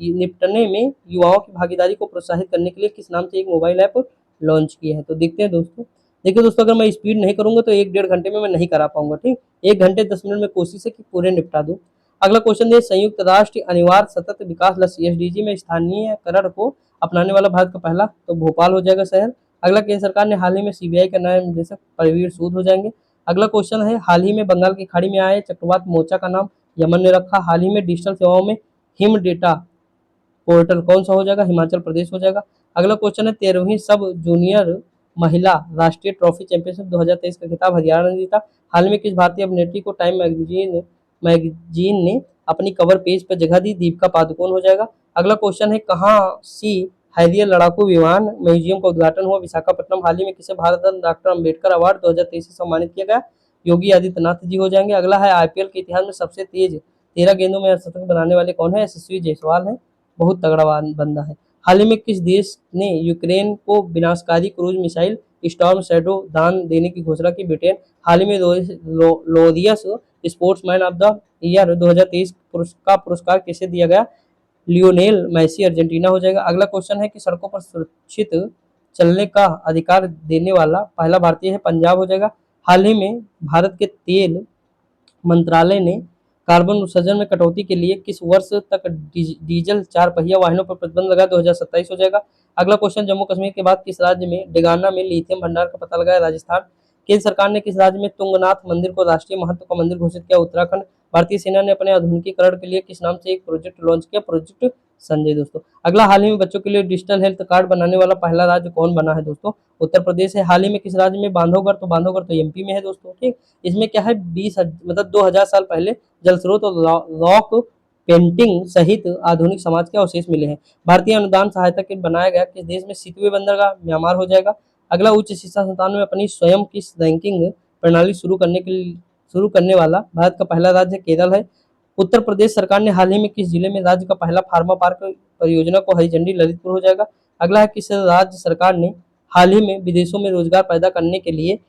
निपटने में युवाओं की भागीदारी को प्रोत्साहित करने के लिए किस नाम से एक मोबाइल ऐप लॉन्च किया है? तो देखते हैं दोस्तों। देखिए दोस्तों, अगर मैं स्पीड नहीं करूंगा तो 1-1.5 घंटे में मैं नहीं करा पाऊंगा, ठीक। 1 घंटे 10 मिनट में कोशिश है कि पूरे निपटा दूं। अगला क्वेश्चन है, संयुक्त राष्ट्र अनिवार्य सतत विकास लक्ष्य एसडीजी में स्थानीयकरण को अपनाने वाला भारत का पहला? तो भोपाल हो जाएगा शहर। अगला, केंद्र सरकार ने हाल ही में सीबीआई का नया निदेशक परवीर सूद हो जाएंगे। अगला क्वेश्चन है, हाल ही में बंगाल की खाड़ी में आए चक्रवात मोचा का नाम यमन ने रखा। हाल ही में डिजिटल सेवाओं में हिम डेटा पोर्टल कौन सा हो जाएगा? हिमाचल प्रदेश हो जाएगा। अगला क्वेश्चन है, 13वीं सब जूनियर महिला राष्ट्रीय ट्रॉफी चैंपियनशिप 2023 का खिताब हरियाणा ने जीता। हाल में किस भारतीय अभिनेत्री को टाइम मैगजीन ने अपनी कवर पेज पर जगह दी? दीपिका पादुकोण हो जाएगा। अगला क्वेश्चन है, कहाँ सी हैरियर लड़ाकू विमान म्यूजियम का उद्घाटन हुआ? विशाखापट्टनम। हाल ही में किसे भारत रत्न डॉक्टर अम्बेडकर अवार्ड 2023 से सम्मानित किया गया? योगी आदित्यनाथ जी हो जाएंगे। अगला है, आईपीएल के इतिहास में सबसे तेज 13 गेंदों में शतक बनाने वाले कौन है? यशस्वी जायसवाल है, बहुत तगड़ा बंदा है। हाल ही में किस देश ने यूक्रेन को विनाशकारी क्रूज मिसाइल स्टॉर्म शैडो दान देने की घोषणा की? ब्रिटेन। हाल ही में Laureus sportsman of the year 2023 का पुरस्कार किसे दिया गया? लियोनेल मेसी, अर्जेंटीना हो जाएगा। अगला क्वेश्चन है कि सड़कों पर सुरक्षित चलने का अधिकार देने वाला पहला भारतीय है? पंजाब हो जाएगा। हाल ही में भारत के तेल मंत्रालय ने कार्बन उत्सर्जन में कटौती के लिए किस वर्ष तक डीजल 4 पहिया वाहनों पर प्रतिबंध लगा? 2027 हो जाएगा। अगला क्वेश्चन, जम्मू कश्मीर के बाद किस राज्य में डेगाना में लिथियम भंडार का पता लगाया? राजस्थान। केंद्र सरकार ने किस राज्य में तुंगनाथ मंदिर को राष्ट्रीय महत्व का मंदिर घोषित किया? उत्तराखंड। भारतीय सेना ने अपने आधुनिकीकरण के लिए किस नाम से एक प्रोजेक्ट लॉन्च किया? प्रोजेक्ट संजय दोस्तों। अगला, हाल ही में बच्चों के लिए डिजिटल हेल्थ कार्ड बनाने वाला पहला राज्य कौन बना है? दोस्तों उत्तर प्रदेश है। हाल ही में किस राज्य में बांधवगढ़ तो एमपी में है दोस्तों, ठीक। इसमें क्या है, 20 मतलब 2000 साल पहले जल स्रोत और रॉक पेंटिंग सहित आधुनिक समाज के अवशेष मिले हैं। भारतीय अनुदान सहायता के बनाया गया किस देश में सीतवे बंदरगाह म्यांमार हो जाएगा। अगला उच्च शिक्षा संस्थान में अपनी स्वयं की रैंकिंग प्रणाली शुरू करने वाला भारत का पहला राज्य केरल है। उत्तर प्रदेश सरकार ने हाल ही में किस जिले में राज्य का पहला फार्मा पार्क परियोजना को हरी झंडी ललितपुर हो जाएगा। अगला है किस राज्य सरकार ने हाल ही में विदेशों में रोजगार पैदा करने के लिए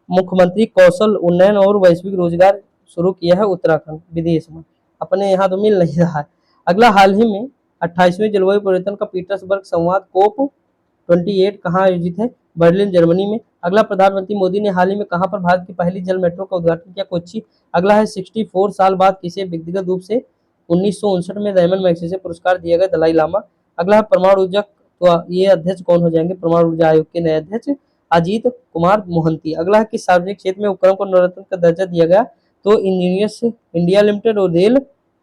मुख्यमंत्री कौशल उन्नयन और वैश्विक रोजगार शुरू किया है। उत्तराखंड विदेश में, अपने यहाँ तो मिल नहीं रहा है। अगला हाल ही में 28वें जलवायु परिवर्तन का पीटर्सबर्ग संवाद COP 28 कहाँ आयोजित है। बर्लिन जर्मनी में। अगला प्रधानमंत्री मोदी ने हाल ही में कहाँ पर भारत की पहली जल मेट्रो का उद्घाटन किया। कोच्चि। अगला है 64 साल बाद किसे व्यक्तिगत रूप से 1959 में रेमन मैग्सेसे पुरस्कार दिया गया। दलाई लामा। अगला है परमाणु ऊर्जा, तो ये अध्यक्ष कौन हो जाएंगे परमाणु ऊर्जा आयोग के नए अध्यक्ष अजीत कुमार मोहंती। अगला है कि सार्वजनिक क्षेत्र में उपक्रम को नवरत्न का दर्जा दिया गया, तो इंजीनियर्स इंडिया लिमिटेड और रेल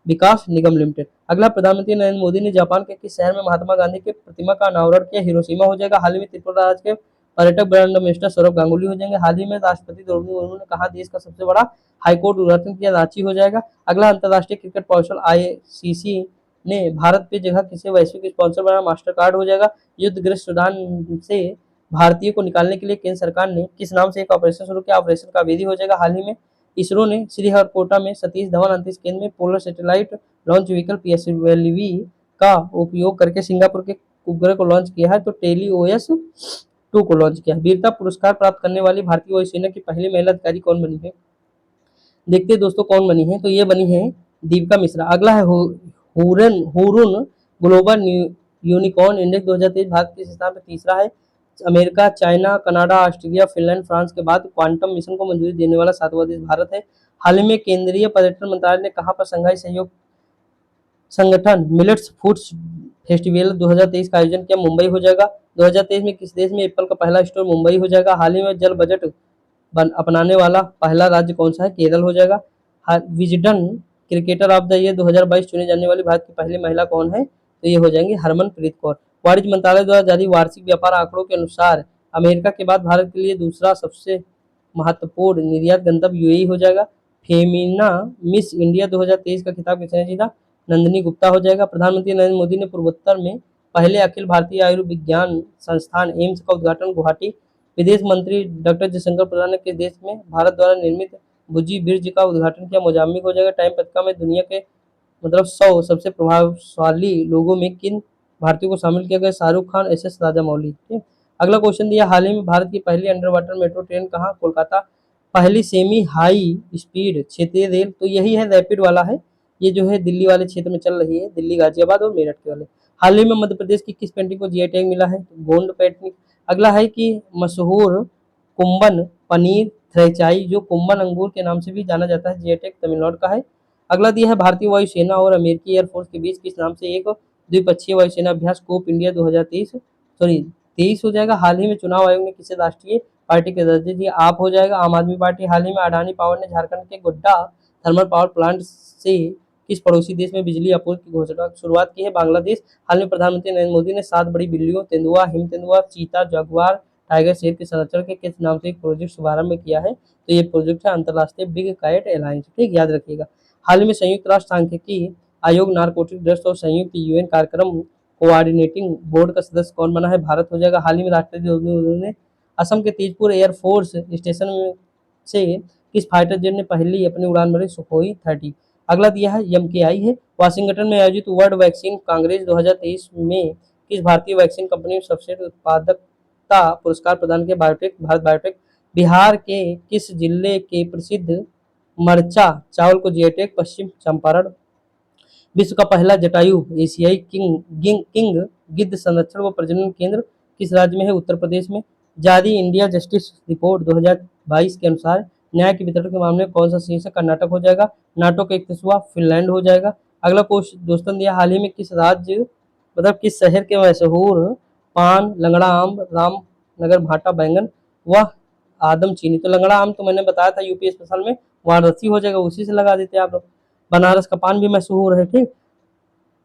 विकास निगम लिमिटेड। अगला प्रधानमंत्री नरेंद्र मोदी ने जापान के किस शहर में महात्मा गांधी के प्रतिमा का अनावरण किया। हिरोशिमा हो जाएगा। हाल ही में त्रिपुरा राज्य के पर्यटक ब्रांड एम्बेसडर सौरभ गांगुली हो जाएंगे। हाल ही में राष्ट्रपति द्रौपदी मुर्मू ने कहा देश का सबसे बड़ा हाईकोर्ट उद्घाटन किया। रांची हो जाएगा। अगला अंतर्राष्ट्रीय क्रिकेट पार्षद ICC ने भारत पे जगह किसे वैश्विक स्पॉन्सर बनाया। मास्टर कार्ड हो जाएगा। युद्धग्रस्त सूडान से भारतीय को निकालने के लिए केंद्र सरकार ने किस नाम से एक ऑपरेशन शुरू किया। ऑपरेशन कावेरी हो जाएगा। हाल ही में इसरो ने श्रीहरिकोटा में सतीश धवन अंतरिक्ष केंद्र में polar satellite launch vehicle PSLV का उपयोग करके सिंगापुर के उपग्रह को लॉन्च किया है, तो TELUS-2 को लॉन्च किया है। वीरता पुरस्कार प्राप्त करने वाली भारतीय वायुसेना की पहली महिला अधिकारी कौन बनी है। देखते हैं दोस्तों कौन बनी है, तो ये बनी है दीपिका मिश्रा। अगला है Hurun global unicorn index 2023 Bharat किस स्थान पर तीसरा है। America, China, Canada, Australia, Finland, France के बाद क्वांटम मिशन को मंजूरी देने वाला 7वां देश भारत है। हाल ही में केंद्रीय पर्यटन मंत्रालय ने कहां पर संघाई सहयोग संगठन मिलेट्स फूड्स फेस्टिवल 2023 का आयोजन किया। मुंबई हो जाएगा। 2023 में किस देश में एप्पल का पहला स्टोर मुंबई हो जाएगा। हाल ही में जल बजट अपनाने वाला पहला राज्य कौन सा है। केरल हो जाएगा। Wisden cricketer of the year 2022 चुने जाने वाली भारत की पहली महिला कौन है, तो ये हो जाएंगी हरमनप्रीत कौर। वाणिज्य मंत्रालय द्वारा जारी वार्षिक व्यापार आंकड़ों के अनुसार अमेरिका के बाद भारत के लिए दूसरा सबसे महत्वपूर्ण निर्यात गंतव्य UAE हो जाएगा। फेमिना मिस इंडिया 2023 का खिताब किसने जीता। नंदिनी गुप्ता हो जाएगा। प्रधानमंत्री नरेंद्र मोदी ने पूर्वोत्तर में पहले अखिल भारतीय आयुर्विज्ञान संस्थान एम्स का उद्घाटन गुवाहाटी। विदेश मंत्री डॉक्टर जयशंकर प्रसाद ने किस देश में भारत द्वारा निर्मित बुजी ब्रिज का उद्घाटन किया। मोजाम्बिक हो जाएगा। टाइम पत्रिका में दुनिया के 100 सबसे प्रभावशाली लोगों में किन भारतीयों को शामिल किया गया। शाहरुख खान, SS राजामौली। ठीक। अगला क्वेश्चन दिया हाल ही में भारत की पहली अंडर वाटर मेट्रो ट्रेन कहाँ। कोलकाता। पहली सेमी हाई स्पीड क्षेत्रीय रेल, तो यही है रैपिड वाला है, ये जो है दिल्ली वाले क्षेत्र में चल रही है, दिल्ली, गाजियाबाद और मेरठ के वाले। हाल ही में मध्य प्रदेश की किस पेंटिंग को GI टैग मिला है, गोंड पेंटिंग। अगला है कि मशहूर कुंबन पनीर थ्रेचाई जो कुंबन अंगूर के नाम से भी जाना जाता है, GI टैग तमिलनाडु का है। अगला दिया है भारतीय वायुसेना और अमेरिकी एयरफोर्स के बीच किस नाम से एक द्विपक्षीय वायुसेना अभ्यास COP इंडिया 2023 हो जाएगा। हाल ही में चुनाव आयोग ने किसे राष्ट्रीय पार्टी के दर्जे दिए। आप हो जाएगा। आम आदमी पार्टी। हाल ही में अडानी पावर ने झारखंड के गोड्डा थर्मल पावर प्लांट से किस पड़ोसी देश में बिजली आपूर्ति की घोषणा शुरुआत की है। बांग्लादेश। हाल में प्रधानमंत्री नरेंद्र मोदी ने 7 बड़ी बिल्लियों तेंदुआ, हिम तेंदुआ, चीता, जगुआर, टाइगर, शेर के संरक्षण के किस नाम से एक प्रोजेक्ट शुभारंभ किया है, तो ये प्रोजेक्ट है अंतरराष्ट्रीय बिग काइट अलायंस। ठीक, याद रखिएगा। हाल ही में संयुक्त राष्ट्र सांख्यिकी आयोग नारकोटिक ड्रग्स और संयुक्त UN कार्यक्रम कोऑर्डिनेटिंग बोर्ड का सदस्य कौन बना है। भारत हो जाएगा। हाल ही में राष्ट्रपति द्रौपदी मुर्मू ने असम के तेजपुर एयरफोर्स स्टेशन में से किस फाइटर जेट ने पहली अपनी उड़ान भरी। सुखोई 30। अगला दिया है MKI है। वाशिंगटन में आयोजित वर्ल्ड वैक्सीन कांग्रेस 2023 में किस भारतीय वैक्सीन कंपनी ने सर्वश्रेष्ठ उत्पादकता पुरस्कार प्रदान किया। भारत बायोटेक। बिहार के किस जिले के प्रसिद्ध मरचा चावल को GI टैग। पश्चिम चंपारण। विश्व का पहला जटायु एशियाई किंग गिद्ध संरक्षण व प्रजनन केंद्र किस राज्य में है। उत्तर प्रदेश में। जारी इंडिया जस्टिस रिपोर्ट 2022 के अनुसार न्याय के वितरण के मामले में कौन सा शीर्ष है। कर्नाटक हो जाएगा। नाटो का 31वां फिनलैंड हो जाएगा। अगला क्वेश्चन दोस्तों दिया हाल ही में किस राज्य किस शहर के मशहूर पान, लंगड़ा आम, रामनगर भाटा बैंगन व आदम चीनी। तो लंगड़ा आम तो मैंने बताया था यूपी स्पेशल में, वाराणसी हो जाएगा, उसी से लगा देते आप लोग। बनारस का पान भी मशहूर है। ठीक।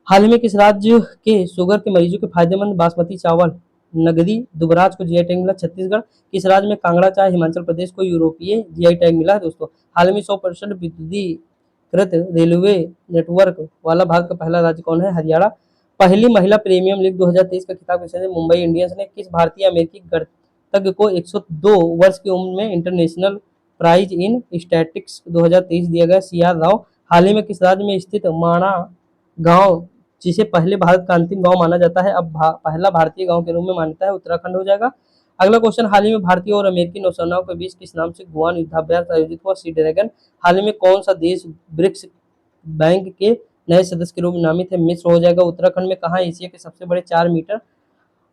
हाल ही में किस राज्य के शुगर के मरीजों के फायदेमंद बासमती चावल नगदी दुबराज को GI टैग मिला। छत्तीसगढ़। किस राज्य में कांगड़ा चाय हिमाचल प्रदेश को यूरोपीय GI टैग मिला है दोस्तों। हाल में 100% कृत रेलवे नेटवर्क वाला भारत का पहला राज्य कौन है? हरियाणा। पहली महिला प्रीमियर लीग 2023 का खिताब किसने? मुंबई इंडियंस ने। किस भारतीय अमेरिकी गणतज्ञ को 102 वर्ष की उम्र में इंटरनेशनल प्राइज इन स्टैटिक्स 2023 दिया गया? C R Rao. हाल ही में किस राज्य में स्थित माणा गांव, जिसे पहले भारत का अंतिम गांव माना जाता है, अब पहला भारतीय गांव के रूप में मान्यता है? उत्तराखंड हो जाएगा। अगला क्वेश्चन, हाल ही में भारतीय और अमेरिकी नौसेनाओं के बीच किस नाम से गुआन युद्धाभ्यास आयोजित हुआ? Sea dragon. हाल ही में कौन सा देश ब्रिक्स बैंक के नए सदस्य के रूप में नामित है? मिस्र हो जाएगा। उत्तराखंड में कहाँ एशिया के सबसे बड़े 4 मीटर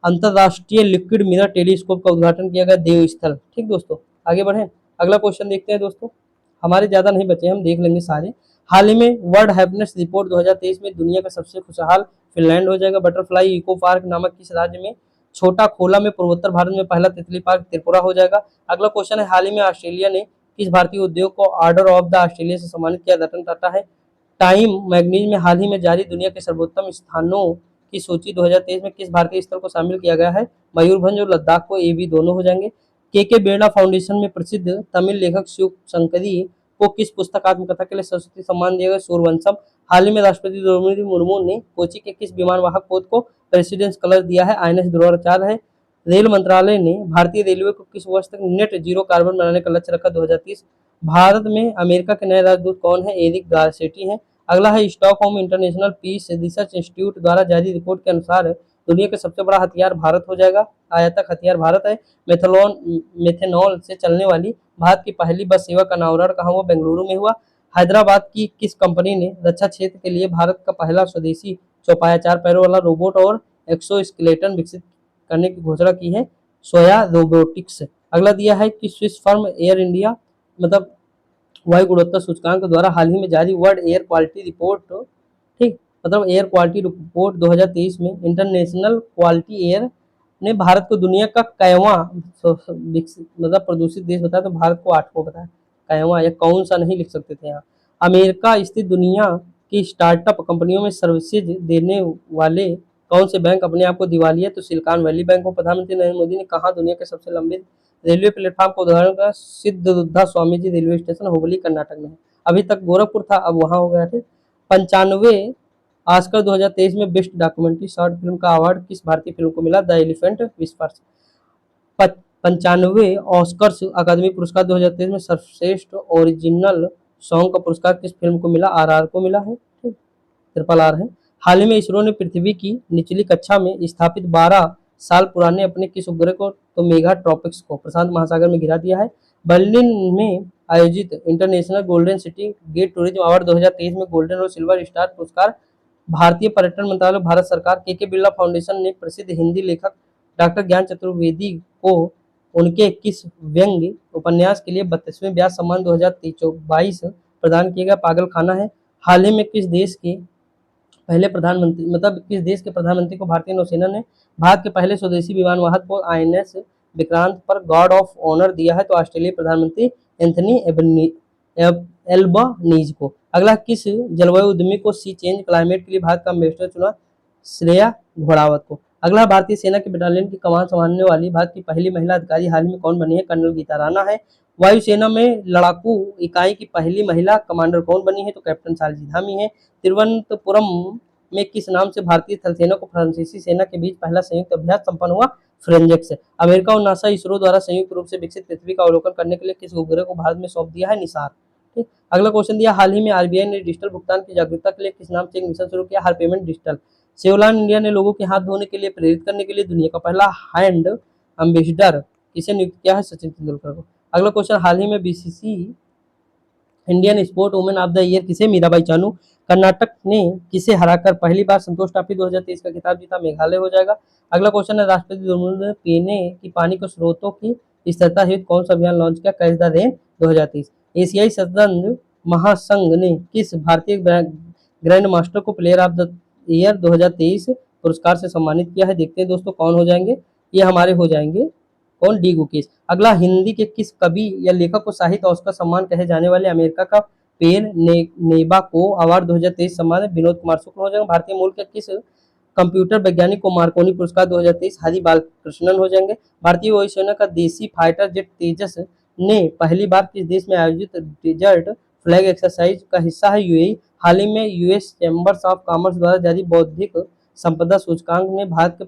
अंतरराष्ट्रीय लिक्विड मिरर टेलीस्कोप का उद्घाटन किया गया? देवस्थल। ठीक दोस्तों, आगे बढ़े, अगला क्वेश्चन देखते हैं दोस्तों। हमारे ज्यादा नहीं बचे, हम देख लेंगे सारे। हाल ही में वर्ल्ड हैप्पीनेस रिपोर्ट 2023 में दुनिया का सबसे खुशहाल फिनलैंड हो जाएगा। बटरफ्लाई इको पार्क नामक किस राज्य में छोटा खोला में पूर्वोत्तर भारत में पहला तितली पार्क? त्रिपुरा हो जाएगा। अगला क्वेश्चन है, हाल ही में ऑस्ट्रेलिया ने किस भारतीय उद्योग को ऑर्डर ऑफ द ऑस्ट्रेलिया से सम्मानित किया? रतन टाटा है। टाइम मैगजीन में हाल ही में जारी दुनिया के सर्वोत्तम स्थानों की सूची 2023 में किस भारतीय स्थल को शामिल किया गया है? मयूरभंज और लद्दाख को, ए बी दोनों हो जाएंगे। के बिरला फाउंडेशन में प्रसिद्ध तमिल लेखक शिव शंकरी को किस पुस्तक आत्मकथा के लिए सरस्वती सम्मान दिया गया? सूर्यवंशम। हाल ही में राष्ट्रपति द्रौपदी मुर्मू ने कोची के किस विमान वाहक पोत को प्रेसिडेंस कलर दिया है? आईएनएस ध्रुवाचार्य है। रेल मंत्रालय ने भारतीय रेलवे को किस वर्ष तक नेट जीरो कार्बन बनाने का लक्ष्य रखा? 2030। भारत में अमेरिका के नए राजदूत कौन है? एरिक गारसेटी है। अगला है, Stockholm International Peace Research Institute द्वारा जारी रिपोर्ट के अनुसार दुनिया का सबसे बड़ा हथियार भारत हो जाएगा। आयातक हथियार भारत है। मेथेनॉल से चलने वाली भारत की पहली बस सेवा का अनावरण कहाँ हुआ? बेंगलुरु में हुआ। हैदराबाद की किस कंपनी ने रक्षा क्षेत्र के लिए भारत का पहला स्वदेशी चौपाया 4 पैरों वाला रोबोट और एक्सोस्केलेटन विकसित करने की घोषणा की है? सोया रोबोटिक्स। अगला दिया है कि स्विस फर्म एयर इंडिया मतलब वायु गुणवत्ता सूचकांक द्वारा हाल ही में जारी वर्ल्ड एयर क्वालिटी रिपोर्ट, ठीक, मतलब एयर क्वालिटी रिपोर्ट 2023 में इंटरनेशनल क्वालिटी एयर ने भारत को दुनिया का कयवां मतलब प्रदूषित देश बताया, तो भारत को 8वां बताया। कयवां या कौन सा नहीं लिख सकते थे यहाँ। अमेरिका स्थित दुनिया की स्टार्टअप कंपनियों में सर्विसेज देने वाले कौन से बैंक अपने आप को दिवालिया? तो सिलिकॉन वैली बैंक को। प्रधानमंत्री नरेंद्र मोदी ने कहा दुनिया के सबसे लंबे रेलवे प्लेटफॉर्म का उदाहरण का? सिद्धरुद्धा स्वामी जी रेलवे स्टेशन, हुबली कर्नाटक में है। अभी तक गोरखपुर था, अब वहां हो गया। ठीक, 95 ऑस्कर 2023 में बेस्ट डॉक्यूमेंट्री शॉर्ट फिल्म का अवार्ड किस भारतीय फिल्म को मिला? The elephant whispers. 95 ऑस्कर्स अकादमी पुरस्कार 2023 में सर्वश्रेष्ठ ओरिजिनल सॉन्ग का पुरस्कार किस फिल्म को मिला? आरआर को मिला है। ठीक, ट्रिपल आर है। हाल ही में इसरो ने पृथ्वी की निचली कक्षा में स्थापित 12 साल पुराने अपने किस उपग्रह को, तो मेगा ट्रॉपिक्स को, प्रशांत महासागर में गिरा दिया है। बर्लिन में आयोजित International Golden City Gate tourism award 2023 में गोल्डन और सिल्वर स्टार पुरस्कार भारतीय पर्यटन मंत्रालय, भारत सरकार, के बिरला फाउंडेशन ने प्रसिद्ध हिंदी लेखक डॉक्टर ज्ञान चतुर्वेदी को उनके किस व्यंग्य उपन्यास के लिए 32वें व्यास सम्मान 2022 प्रदान किया गया? पागल खाना है। हाल ही में किस देश के पहले प्रधानमंत्री मतलब किस देश के प्रधानमंत्री को भारतीय नौसेना ने भारत के पहले स्वदेशी विमान वाहक को आईएनएस विक्रांत पर गार्ड ऑफ ऑनर दिया है? तो ऑस्ट्रेलियाई प्रधानमंत्री एंथनी एल्बनीज को। अगला, किस जलवायु उद्यमी को सी चेंज क्लाइमेट के लिए भारत का एम्बेसडर चुना? श्रेया घोड़ावत को। अगला, भारतीय सेना की बटालियन की कमान संभालने वाली भारत की पहली महिला अधिकारी हाल ही में कौन बनी है? कर्नल गीता राणा है। वायुसेना में लड़ाकू इकाई की पहली महिला कमांडर कौन बनी है? तो कैप्टन शालिनी धामी है। तिरुवनंतपुरम में किस नाम से भारतीय थल सेना को फ्रांसीसी सेना के बीच पहला संयुक्त अभ्यास संपन्न हुआ? फ्रेंजेक्स। अमेरिका और नासा इसरो द्वारा संयुक्त रूप से विकसित पृथ्वी का अवलोकन करने के लिए किस उपग्रह को भारत में सौंप दिया है? निसार। ठीक, अगला क्वेश्चन दिया, हाल ही में आरबीआई ने डिजिटल भुगतान की जागरूकता के लिए किस नाम से एक मिशन शुरू किया? हर पेमेंट डिजिटल। सेवलान इंडिया ने लोगों के हाथ धोने के लिए प्रेरित करने के लिए दुनिया का पहला हैंड एम्बेसडर किसे नियुक्त किया है? सचिन तेंदुलकर को। अगला क्वेश्चन, हाल ही में BCC Indian sport women of the year किसे? मीराबाई चानू। कर्नाटक ने किसे हराकर पहली बार संतोष ट्रॉफी 2023 का खिताब जीता? मेघालय हो जाएगा। अगला क्वेश्चन है, राष्ट्रपति द्रौपदी ने पीने की पानी के स्रोतों की स्थिरता हेतु कौन सा अभियान लॉन्च किया? Catch the rain 2023। एशियाई शतरंज महासंघ ने किस भारतीय ग्रैंड मास्टर को प्लेयर ऑफ द ईयर 2023 पुरस्कार से सम्मानित किया है? देखते हैं दोस्तों कौन हो जाएंगे, ये हमारे हो जाएंगे कौन? डी गुकेश। अगला, हिंदी के किस कवि या लेखक को साहित्य ऑस्कर सम्मान कहे जाने वाले अमेरिका का पेन नेबा को अवार्ड 2023 सम्मान? विनोद कुमार शुक्ल हो जाएंगे। भारतीय मूल के किस कंप्यूटर वैज्ञानिक को मार्कोनी पुरस्कार 2023? हरि बालकृष्णन हो जाएंगे। भारतीय वायुसेना का देसी फाइटर जेट तेजस ने पहली बार किस देश में आयोजित डेजर्ट फ्लैग एक्सरसाइज का हिस्सा है यूएई। हाल ही में यूएस चैम्बर्स ऑफ कॉमर्स द्वारा जारी बौद्धिक संपदा सूचकांक में भारत के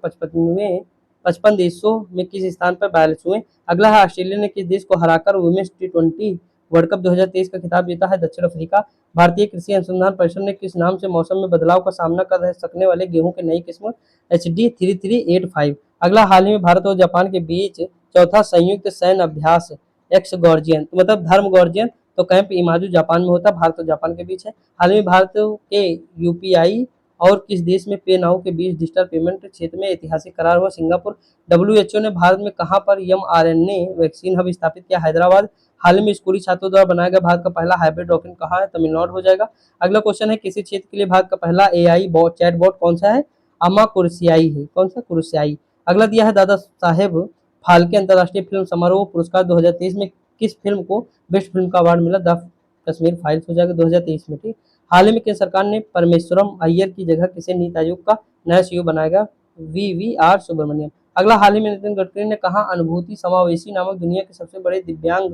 55 देशों में किस स्थान पर 42वें। अगला है ऑस्ट्रेलिया ने किस देश को हराकर वुमेन्स T20 वर्ल्ड कप 2023 का खिताब जीता है? दक्षिण अफ्रीका। भारतीय कृषि अनुसंधान परिषद ने किस नाम से मौसम में बदलाव का सामना कर सकने वाले गेहूं की नई किस्म HD 3385। अगला, हाल ही में भारत और जापान के बीच चौथा संयुक्त सैन्य अभ्यास एक्स गॉर्जियन, तो मतलब धर्म गॉर्जियन, तो कैंप इमाजू जापान में होता है, भारत और जापान के बीच है। हाल ही में भारत के यूपीआई और किस देश में पे नाउ के बीच डिजिटल पेमेंट क्षेत्र में ऐतिहासिक करार हुआ? सिंगापुर। डब्ल्यूएचओ ने भारत में कहां पर mRNA वैक्सीन हब स्थापित किया? हैदराबाद। हाल ही में स्कूली छात्रों द्वारा बनाया गया भारत का पहला हाइब्रिड रॉकेट कहाँ है? तमिलनाडु हो जाएगा। अगला क्वेश्चन है, किसी क्षेत्र के लिए भारत का पहला एआई चैटबॉट कौन सा है? अमा कुरसियाई है। कौन सा? कुरसियाई। अगला दिया है, दादा साहेब फाल्के अंतर्राष्ट्रीय फिल्म समारोह पुरस्कार 2023 में किस फिल्म को बेस्ट फिल्म का अवार्ड मिला? द कश्मीर फाइल्स हो जाएगा 2023 में। ठीक। हाल ही में केंद्र सरकार ने परमेश्वरम अय्यर की जगह किसे नीति आयोग का नया सीईओ बनाएगा? वीवीआर सुब्रमण्यम। अगला, हाल ही में नितिन गडकरी ने कहा अनुभूति समावेशी नामक दुनिया के सबसे बड़े दिव्यांग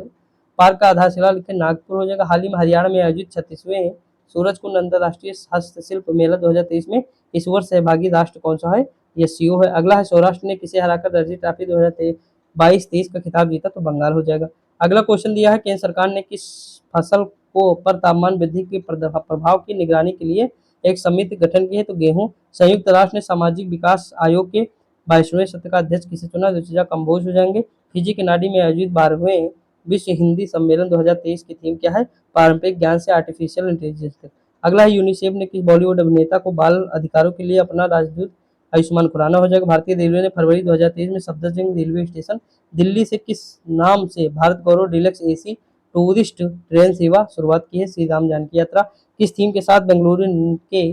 पार्क का आधारशिला लिखे? नागपुर हो जाएगा। हाल ही में हरियाणा में आयोजित 36वें सूरजकुंड अंतर्राष्ट्रीय हस्तशिल्प मेला 2023 में इस वर्ष सहभागी राष्ट्र कौन सा है? ये सीओ है। अगला है, सौराष्ट्र ने किसे हराकर रणजी ट्रॉफी 2022-23 का खिताब जीता? तो बंगाल हो जाएगा। अगला क्वेश्चन दिया है, केंद्र सरकार ने किस फसल को पर तापमान वृद्धि के प्रभाव की निगरानी के लिए एक समिति गठन की है? तो गेहूं। संयुक्त राष्ट्र ने सामाजिक विकास आयोग के 22वें सत्र का अध्यक्ष किसे चुना? रुचिरा कंबोज हो जाएंगे। फिजी के नाडी में आयोजित 12वें विश्व हिंदी सम्मेलन 2023 की थीम क्या है? पारंपरिक ज्ञान से आर्टिफिशियल इंटेलिजेंस तक। अगला है, यूनिसेफ ने किस बॉलीवुड अभिनेता को बाल अधिकारों के लिए अपना राजदूत? आयुष्मान खुराना हो जाएगा। भारतीय रेलवे ने फरवरी 2023 में सफदरजंग रेलवे स्टेशन दिल्ली से किस नाम से भारत गौरव डीलक्स एसी टूरिस्ट ट्रेन सेवा शुरुआत की है? श्री राम जानकी यात्रा। किस थीम के साथ बेंगलुरु के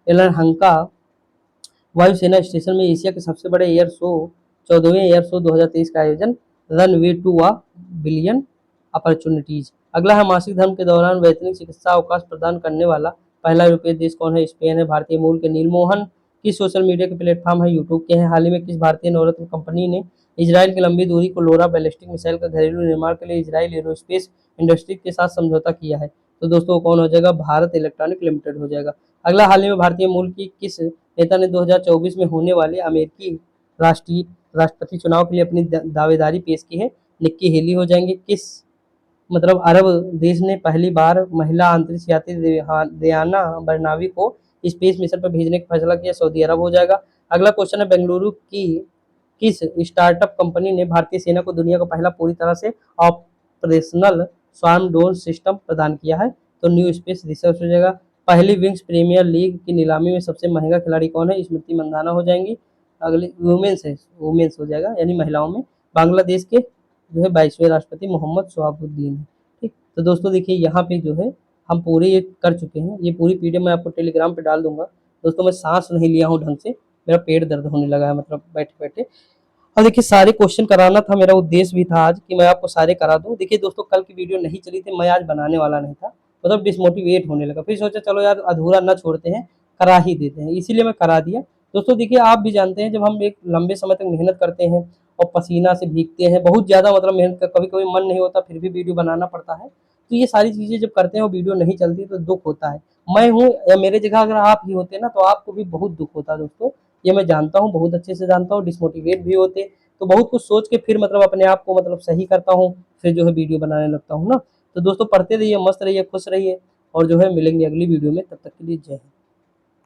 यलहंका वायुसेना स्टेशन में एशिया के सबसे बड़े एयर शो 14वें एयर शो 2023 का आयोजन? Runway to a billion opportunities. अगला है, मासिक धर्म के दौरान वैतनिक चिकित्सा अवकाश प्रदान करने वाला पहला यूरोपीय देश कौन है? स्पेन है। भारतीय मूल के नील मोहन किस सोशल मीडिया के प्लेटफॉर्म है? यूट्यूब के हैं। हाल ही में किस भारतीय नवरत्न कंपनी ने इजराइल की लंबी दूरी को लोरा बैलिस्टिक मिसाइल का घरेलू निर्माण के लिए इजराइल एरोस्पेस इंडस्ट्री के साथ समझौता किया है? तो दोस्तों कौन हो जाएगा? भारत इलेक्ट्रॉनिक लिमिटेड हो जाएगा। अगला, हाल ही में भारतीय मूल की किस नेता ने 2024 में होने वाले अमेरिकी राष्ट्रपति चुनाव के लिए अपनी दावेदारी पेश की है? निक्की हेली हो जाएंगे। किस मतलब अरब देश ने पहली बार महिला अंतरिक्ष यात्री दियाना बरनावी को स्पेस मिशन पर भेजने का फैसला किया? सऊदी अरब हो जाएगा। अगला क्वेश्चन है, बेंगलुरु की किस स्टार्टअप कंपनी ने भारतीय सेना को दुनिया का पहला पूरी तरह से ऑपरेशनल स्वार्म ड्रोन सिस्टम प्रदान किया है? तो न्यू स्पेस रिसर्च हो जाएगा। पहली विंग्स प्रीमियर लीग की नीलामी में सबसे महंगा खिलाड़ी कौन है? स्मृति मंदाना हो जाएंगी। अगली वुमेन्स है, वुमेन्स हो जाएगा यानी महिलाओं में। बांग्लादेश के जो है 22वें राष्ट्रपति मोहम्मद शहाबुद्दीन है। ठीक। तो दोस्तों देखिए, यहाँ पे जो है हम पूरे ये कर चुके हैं। ये पूरी पीडीएफ मैं आपको टेलीग्राम पे डाल दूंगा। दोस्तों मैं सांस नहीं लिया हूँ ढंग से, मेरा पेट दर्द होने लगा है मतलब बैठे बैठे। और देखिए, सारे क्वेश्चन कराना था, मेरा उद्देश्य भी था आज कि मैं आपको सारे करा दूं। देखिए दोस्तों, कल की वीडियो नहीं चली थी, मैं आज बनाने वाला नहीं था, मतलब डिसमोटिवेट होने लगा, फिर सोचा चलो यार अधूरा ना छोड़ते हैं, करा ही देते हैं, इसीलिए मैं करा दिया। दोस्तों देखिए, आप भी जानते हैं जब हम एक लंबे समय तक मेहनत करते हैं और पसीना से भीगते हैं, बहुत ज़्यादा मतलब मेहनत का कभी कभी मन नहीं होता, फिर भी वीडियो बनाना पड़ता है। तो ये सारी चीज़ें जब करते हैं और वीडियो नहीं चलती तो दुख होता है। मैं हूँ या मेरे जगह अगर आप ही होते ना तो आपको भी बहुत दुख होता दोस्तों, ये मैं जानता हूँ, बहुत अच्छे से जानता हूँ, डिसमोटिवेट भी होते। तो बहुत कुछ सोच के फिर मतलब अपने आप को मतलब सही करता हूँ, फिर जो है वीडियो बनाने लगता हूँ ना। तो दोस्तों पढ़ते रहिए, मस्त रहिए, खुश रहिए और जो है मिलेंगे अगली वीडियो में, तब तक के लिए जय हिंद।